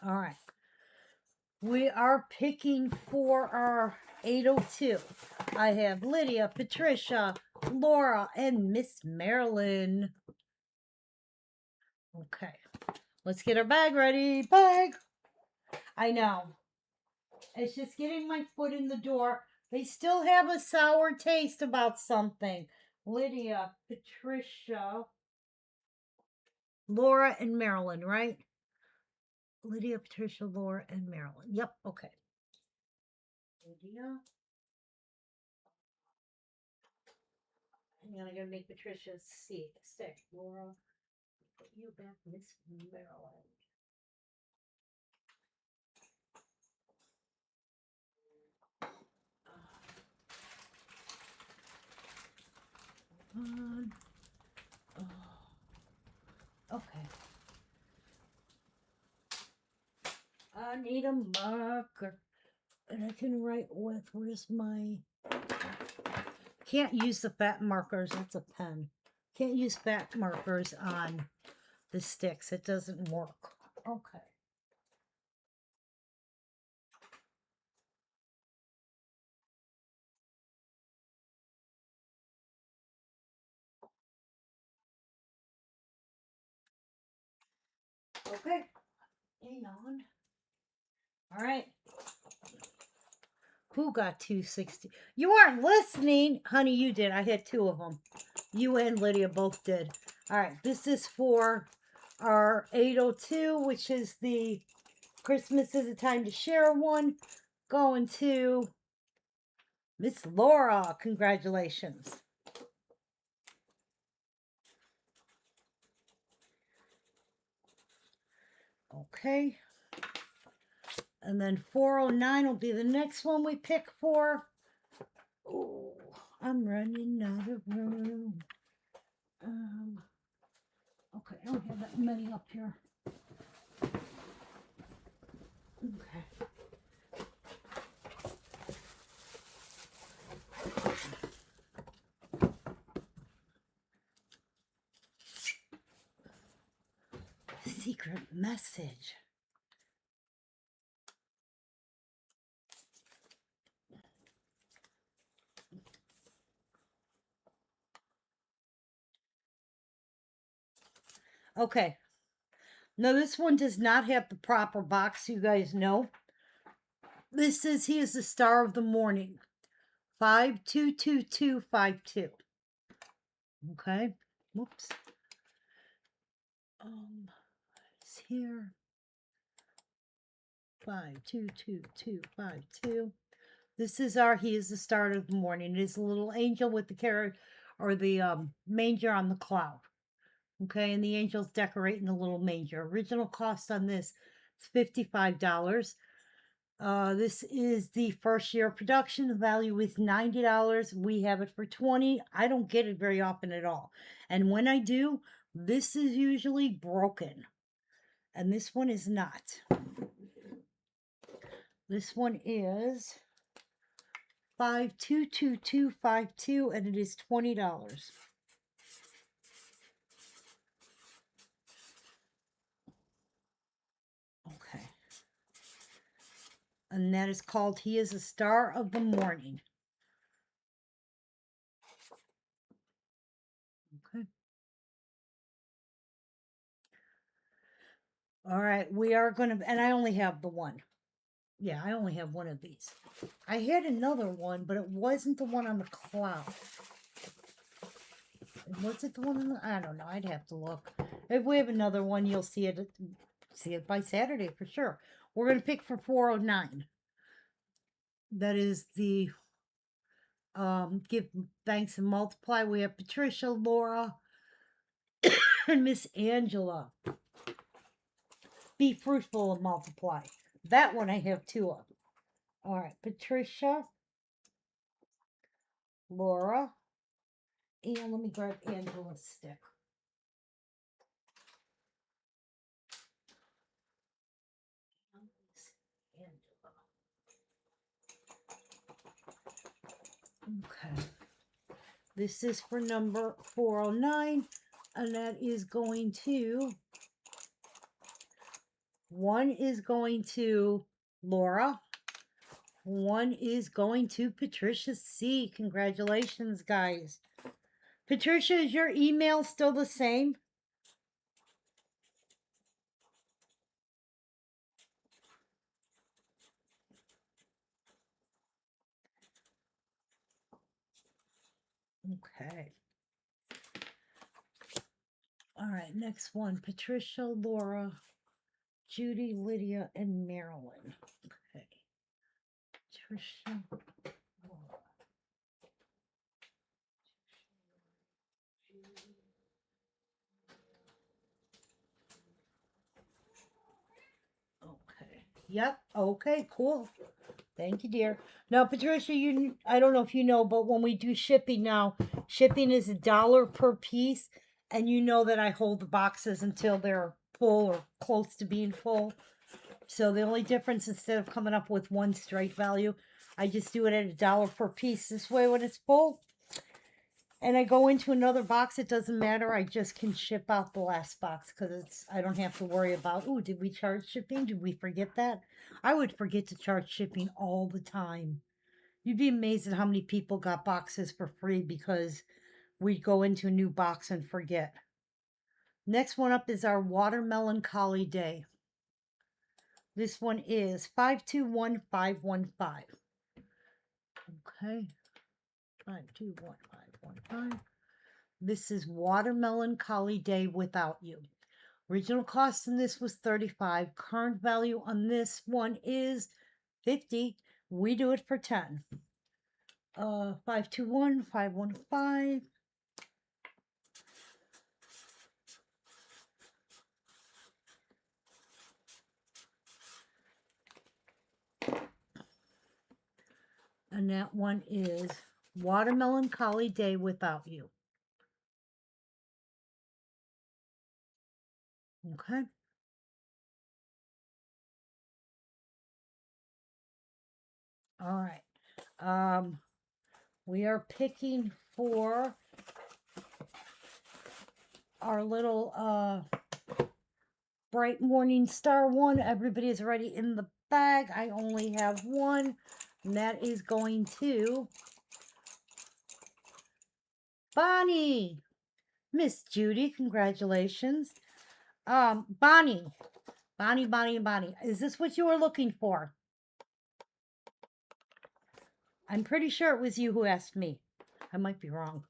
All right. We are picking for our 802. I have Lydia, Patricia, Laura, and Miss Marilyn. Okay. Let's get our bag ready. Bag. I know. It's just getting my foot in the door. They still have a sour taste about something. Lydia, Patricia, Laura, and Marilyn, right? Lydia, Patricia, Laura, and Marilyn. Yep, okay. Lydia. Hang on, I gotta make Patricia stick. Laura, put you back, Miss Maryland. Oh, okay. I need a marker. And I can write with, where's my... Can't use the fat markers, that's a pen. Can't use fat markers on the sticks. It doesn't work. Okay. Okay. Hang on. All right. Who got 260? You weren't listening. Honey, you did. I had two of them. You and Lydia both did. All right. This is for our 802, which is the Christmas is a Time to Share one. Going to Miss Laura. Congratulations. Okay. And then 409 will be the next one we pick for. Oh, I'm running out of room. Okay, I don't have that many up here. Okay. Secret message. Okay. Now this one does not have the proper box, you guys know. This is he is the star of the morning. 522252. Okay. Whoops. It's here. 522252. This is he is the star of the morning. It is a little angel with the carrot or the manger on the cloud. Okay, and the angels decorating the little manger. Original cost on this is $55. This is the first year of production. The value is $90. We have it for $20. I don't get it very often at all. And when I do, this is usually broken. And this one is not. This one is 522252 and it is $20. and that is called He is a Star of the Morning. Okay. All right, we are going to, and I only have the one. Yeah, I only have one of these. I had another one, but it wasn't the one on the cloud. Was it the one on the, I don't know. I'd have to look. If we have another one, you'll see it by Saturday for sure. We're going to pick for 409. That is the give thanks and multiply. We have Patricia, Laura, and Miss Angela. Be fruitful and multiply. That one I have two of. All right, Patricia, Laura, and let me grab Angela's stick. Okay. This is for number 409, and that is going to, one is going to Laura, one is going to Patricia C. Congratulations, guys. Patricia, is your email still the same? Okay. All right, next one. Patricia, Laura, Judy, Lydia, and Marilyn. Okay. Patricia, Laura. Okay. Yep. Okay, cool. Thank you, dear. Now, Patricia, I don't know if you know, but when we do shipping now, shipping is $1 per piece, and you know that I hold the boxes until they're full or close to being full. So the only difference, instead of coming up with one straight value, I just do it at $1 per piece. This way, when it's full, and I go into another box, it doesn't matter. I just can ship out the last box because I don't have to worry about, oh, did we charge shipping? Did we forget that? I would forget to charge shipping all the time. You'd be amazed at how many people got boxes for free because we'd go into a new box and forget. Next one up is our Watermelon Collie Day. This one is 521515. Okay. 521515. This is Watermelon Collie Day without you. Original cost in this was 35. Current value on this one is 50. We do it for 10. 521515. And that one is Watermelon Collie Day without you. Okay. All right. We are picking for our little Bright Morning Star one. Everybody is already in the bag. I only have one, and that is going to Bonnie. Miss Judy, congratulations. Bonnie. Bonnie. Is this what you were looking for? I'm pretty sure it was you who asked me. I might be wrong.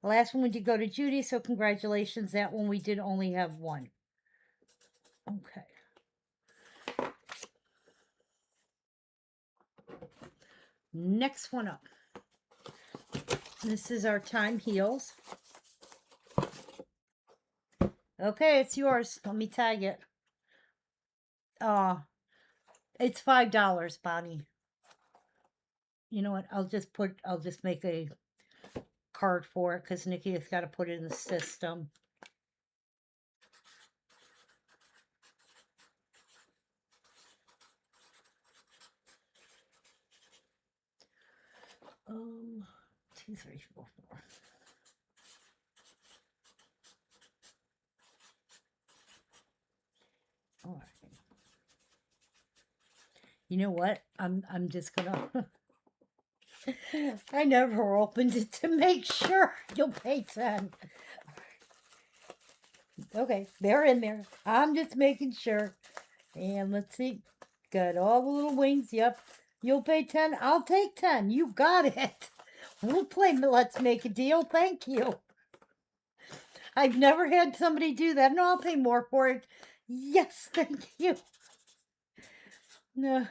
The last one we did go to Judy, so congratulations. That one we did only have one. Okay. Next one up. This is our Time Heals. Okay, it's yours. Let me tag it. It's $5, Bonnie. You know what? I'll just make a card for it because Nikki has got to put it in the system. Um, 2, 3, 4, 4. All right. You know what? I'm just gonna I never opened it to make sure. You'll pay 10. Okay, they're in there. I'm just making sure. And let's see. Got all the little wings. Yep. You'll pay 10. I'll take 10. You got it. We'll play Let's Make a Deal. Thank you. I've never had somebody do that. No, I'll pay more for it. Yes, thank you. No.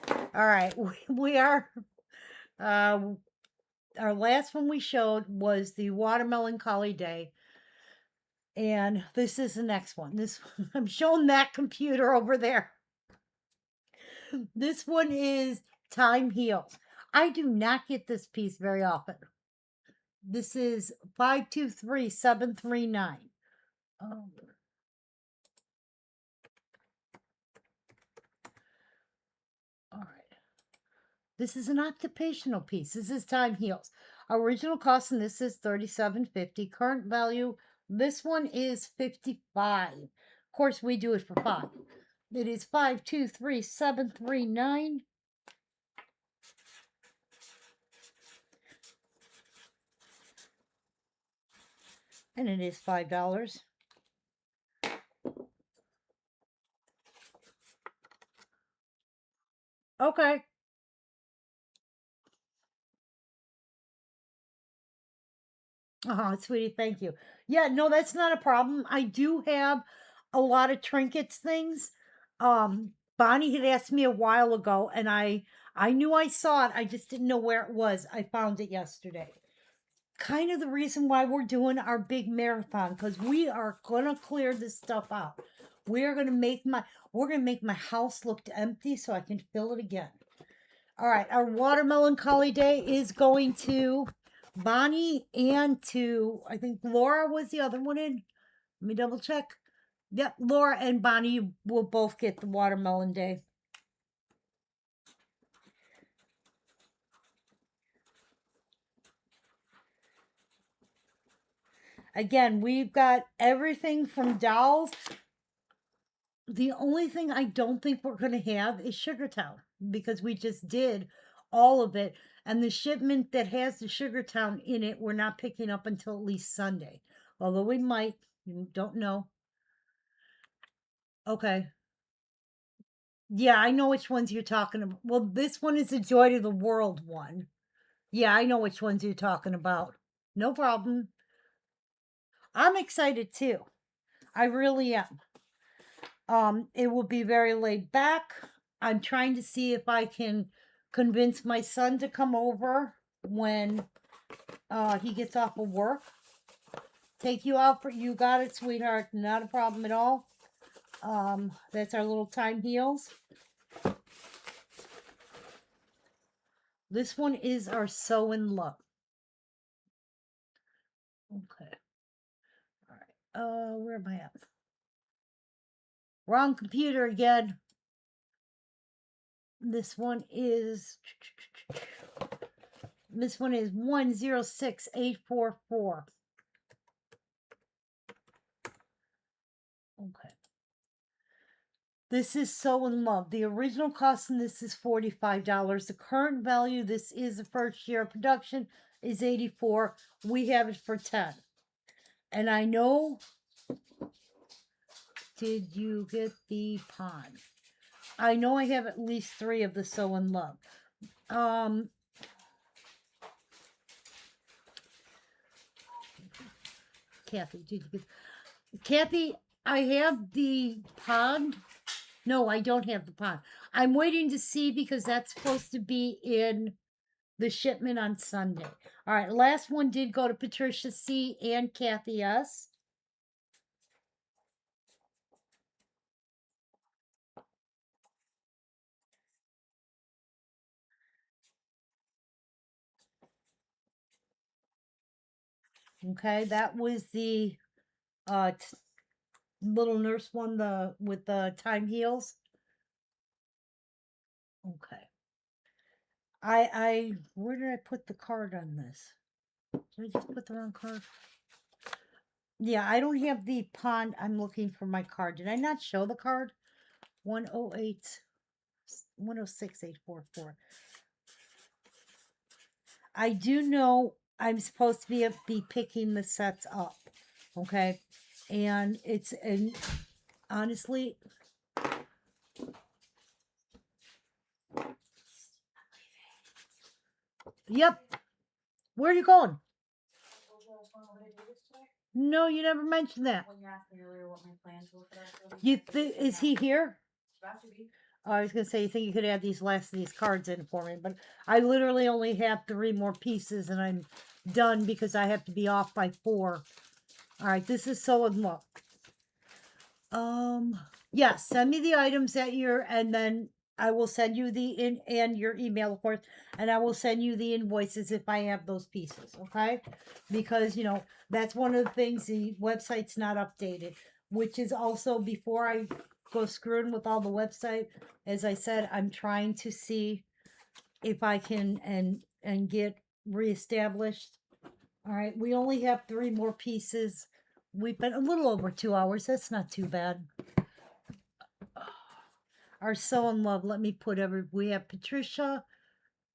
All right. We are uh our last one we showed was the watermelon collie day. And this is the next one. This I'm showing that computer over there. This one is Time Heals. I do not get this piece very often. This is 523739. Oh, all right. This is an occupational piece. This is Time Heals. Original cost and this is $37.50. Current value, this one is 55. Of course, we do it for 5. It is 523739. And it is $5. Okay. Sweetie, thank you. Yeah, no, that's not a problem. I do have a lot of trinkets things. Bonnie had asked me a while ago, and I knew I saw it. I just didn't know where it was. I found it yesterday. Kind of the reason why we're doing our big marathon, because we are gonna clear this stuff out. We're gonna make my house look empty so I can fill it again. All right, our watermelon collie day is going to Bonnie and to, I think Laura was the other one in. Let me double check. Yep, Laura and Bonnie will both get the watermelon day. Again, we've got everything from dolls. The only thing I don't think we're going to have is Sugartown because we just did all of it. And the shipment that has the Sugartown in it, we're not picking up until at least Sunday. Although we might, you don't know. Okay. Yeah, I know which ones you're talking about. Well, this one is the Joy to the World one. Yeah, I know which ones you're talking about. No problem. I'm excited too. I really am. It will be very laid back. I'm trying to see if I can convince my son to come over when he gets off of work. Take you out for you got it, sweetheart. Not a problem at all. That's our little Time Heals. This one is our So in Love. Okay. All right. Where am I at? Wrong computer again. This one is 106844. Okay. This is So in Love. The original cost in this is $45. The current value, this is the first year of production, is 84. We have it for 10. And I know, did you get the pond? I know I have at least 3 of the So in Love. Kathy, did you get Kathy, I have the pond. No, I don't have the pond. I'm waiting to see because that's supposed to be in the shipment on Sunday. All right, last one did go to Patricia C and Kathy S. Okay, that was the uh little nurse one, the with the Time Heals. Okay. I where did I put the card on this? Did I just put the wrong card? Yeah, I don't have the pond. I'm looking for my card. Did I not show the card? 108. 106844. I do know I'm supposed to be picking the sets up, okay? And honestly, yep. Where are you going? No, you never mentioned that. When you asked me earlier what my plans were for that, Is he here? Oh, I was gonna say, you think you could add these last of these cards in for me, but I literally only have 3 more pieces and I'm done because I have to be off by 4. All right, this is so in luck. Yeah, send me the items that you're, and then I will send you and your email, of course, and I will send you the invoices if I have those pieces, okay? Because, that's one of the things, the website's not updated, which is also before I go screwing with all the website, as I said, I'm trying to see if I can and get reestablished. All right, we only have 3 more pieces. We've been a little over 2 hours. That's not too bad. Are so in love. Let me put we have Patricia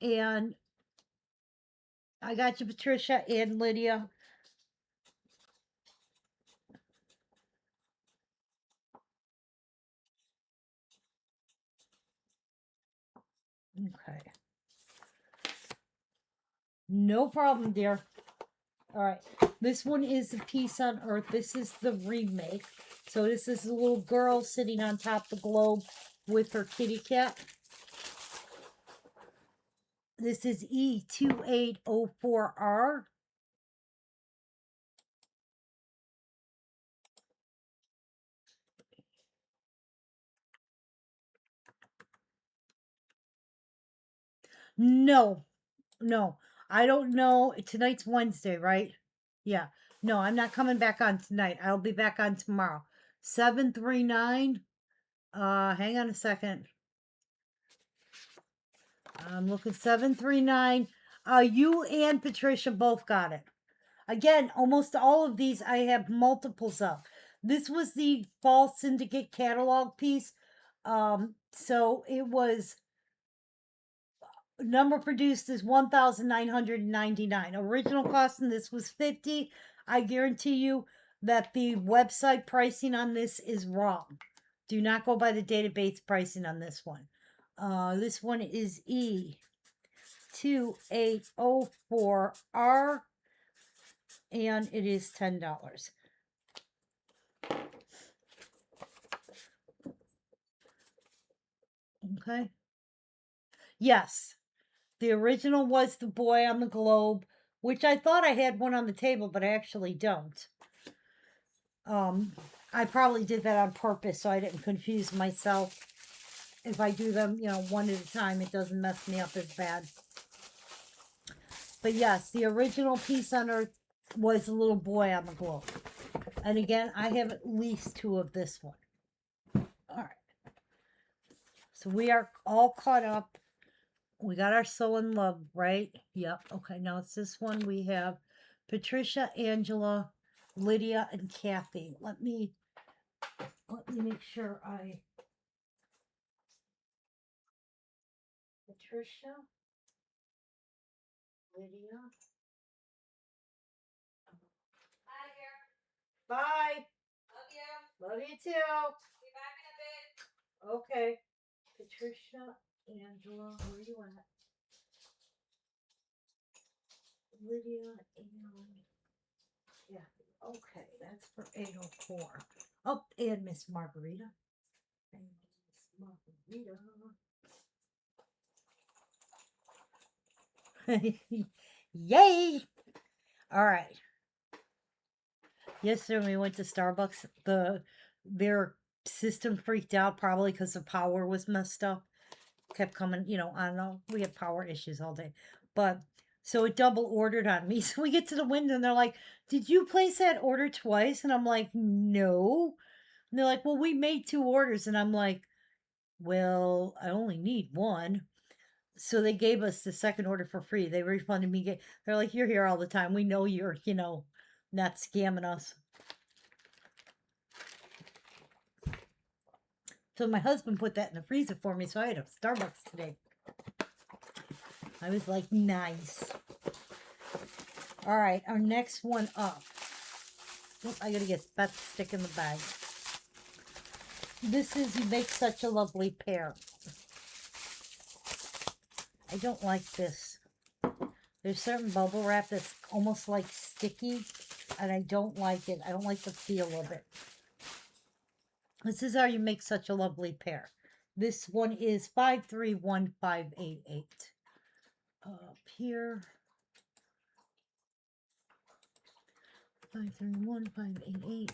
and I got you, Patricia and Lydia. Okay. No problem, dear. All right. This one is a Peace on Earth. This is the remake. So this is a little girl sitting on top of the globe with her kitty cat. This is E2804R. No, no. I don't know. Tonight's Wednesday, right? Yeah. No, I'm not coming back on tonight. I'll be back on tomorrow. 739. Hang on a second. I'm looking 739. You and Patricia both got it. Again, almost all of these I have multiples of. This was the Fall Syndicate catalog piece. So it was number produced is 1,999. Original cost in this was 50. I guarantee you that the website pricing on this is wrong. Do not go by the database pricing on this one. This one is E2804R and it is $10. Okay. Yes. The original was the boy on the globe, which I thought I had one on the table, but I actually don't. I probably did that on purpose so I didn't confuse myself. If I do them, one at a time, it doesn't mess me up as bad. But yes, the original Peace on Earth was a little boy on the globe. And again, I have at least 2 of this one. All right. So we are all caught up. We got our So in Love, right? Yep. Okay, now it's this one. We have Patricia, Angela, Lydia, and Kathy. Let me make sure Patricia, Lydia. Bye. Love you. Love you too. Be back in a bit. Okay. Patricia, Angela, where are you at? Lydia and yeah. Okay, that's for 804. Oh, and Miss Margarita. And Miss Margarita. Yay! All right. Yesterday we went to Starbucks. Their system freaked out probably because the power was messed up. Kept coming, I don't know. We had power issues all day. But so it double ordered on me. So we get to the window and they're like, "Did you place that order twice?" And I'm like, "No." And they're like, "Well, we made 2 orders." And I'm like, "Well, I only need one." So they gave us the second order for free. They refunded me. They're like, "You're here all the time. We know you're, not scamming us." So my husband put that in the freezer for me, so I had a Starbucks today. I was like, nice. All right, our next one up. Oh, I gotta get that stick in the bag. This is You Make Such a Lovely Pair. I don't like this. There's certain bubble wrap that's almost like sticky, and I don't like it. I don't like the feel of it. This is how you make such a lovely pair. This one is 531588. Up here. 531588.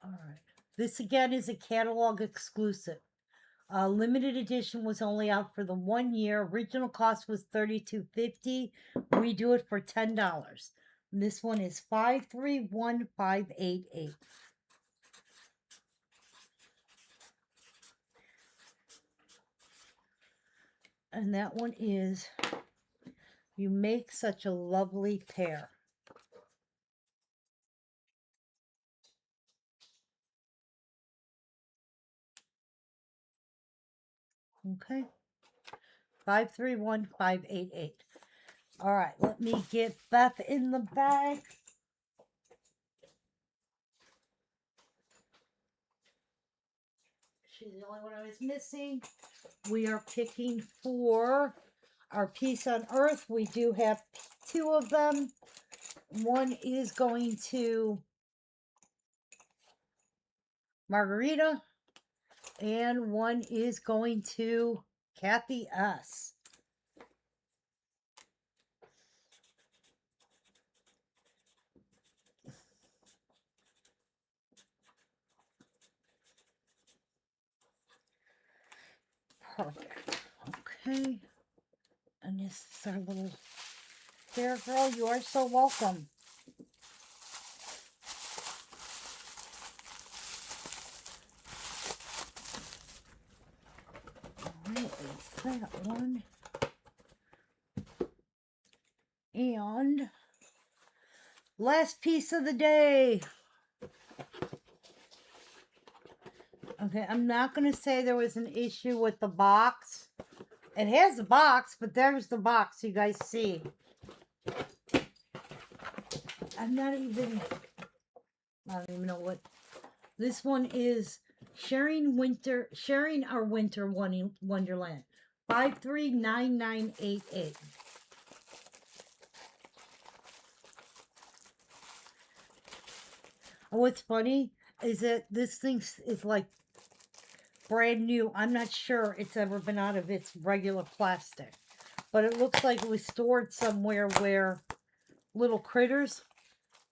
All right. This again is a catalog exclusive. Limited edition was only out for the 1 year. Original cost was $32.50. We do it for $10. This one is 531588. And that one is You Make Such a Lovely Pair. Okay. 531588. All right, let me get Beth in the bag. She's the only one I was missing. We are picking for our Peace on Earth. We do have 2 of them. One is going to Margarita, and one is going to Kathy S. Perfect. Okay. And this is our little fair girl. You are so welcome. Alright, there's that one. And last piece of the day. Okay, I'm not going to say there was an issue with the box. It has a box, but there's the box you guys see. I don't even know what. This one is Sharing Our Winter Wonderland. 539988. What's funny is that this thing is like brand new. I'm not sure it's ever been out of its regular plastic, but it looks like it was stored somewhere where little critters,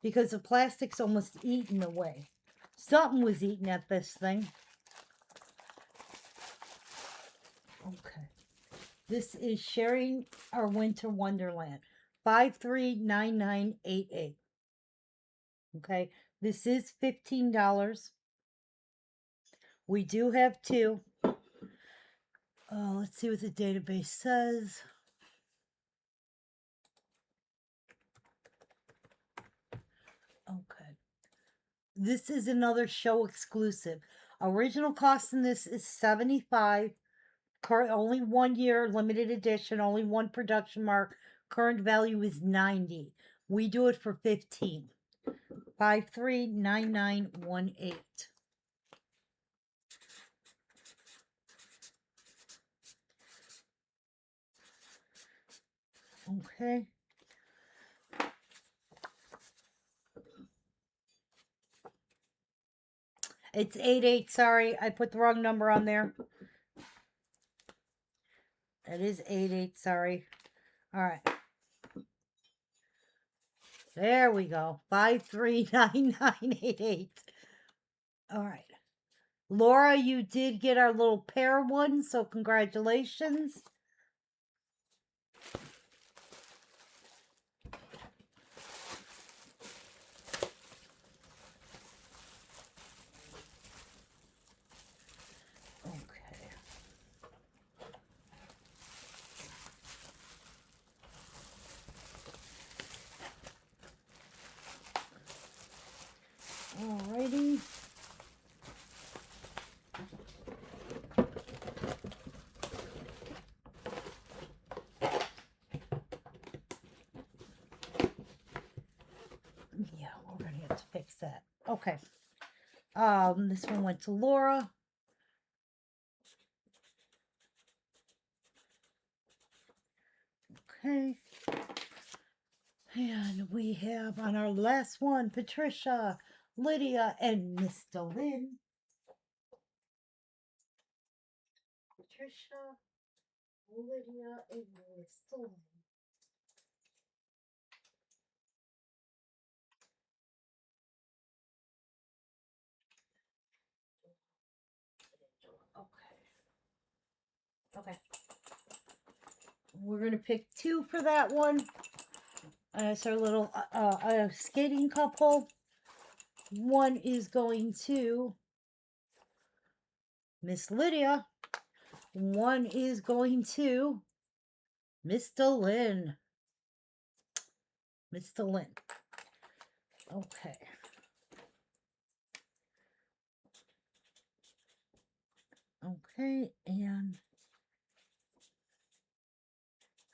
because the plastic's almost eaten away. Something was eaten at this thing. Okay. This is Sharing Our Winter Wonderland. 539988. Okay. This is $15. We do have 2. Let's see what the database says. Okay. This is another show exclusive. Original cost in this is $75. Current only 1 year, limited edition, only 1 production mark. Current value is $90. We do it for $15. 539918. Okay. It's 88. Sorry, I put the wrong number on there. It is 88. Sorry. All right. There we go. 539988. All right. Laura, you did get our little pair one, so congratulations. Okay. Alrighty. forget to fix that. Okay. This one went to Laura. Okay. And we have on our last one, Patricia, Lydia, and Mr. Lynn. Patricia, Lydia, and Mr. Lynn. Okay. We're gonna pick two for that one. It's our little skating couple. One is going to Miss Lydia. One is going to Mr. Lynn. Mr. Lynn. Okay. Okay, and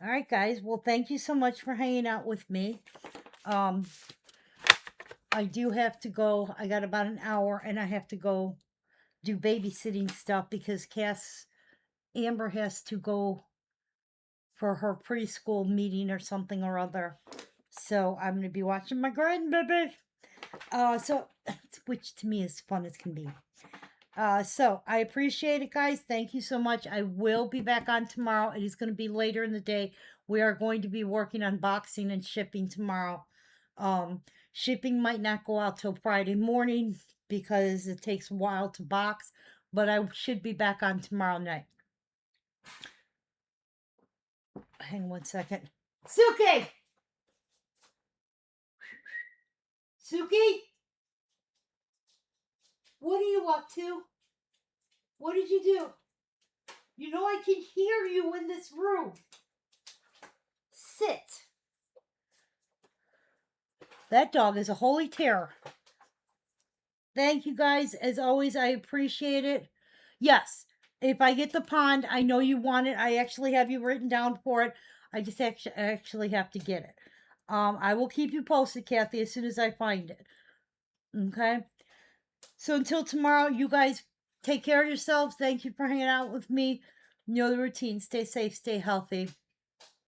all right, guys. Well, thank you so much for hanging out with me. I do have to go. I got about an hour, and I have to go do babysitting stuff because Amber has to go for her preschool meeting or something or other. So I'm gonna be watching my grandbaby. So which to me is fun as can be. So I appreciate it, guys. Thank you so much. I will be back on tomorrow. It is going to be later in the day. We are going to be working on boxing and shipping tomorrow. Shipping might not go out till Friday morning because it takes a while to box, but I should be back on tomorrow night. Hang on 1 second. Suki! Suki? What are you up to? What did you do? You know I can hear you in this room. Sit. That dog is a holy terror. Thank you guys. As always, I appreciate it. Yes, if I get the pond, I know you want it. I actually have you written down for it. I just actually have to get it. I will keep you posted, Kathy, as soon as I find it. Okay? So until tomorrow, you guys take care of yourselves. Thank you for hanging out with me. You know the routine. Stay safe, stay healthy.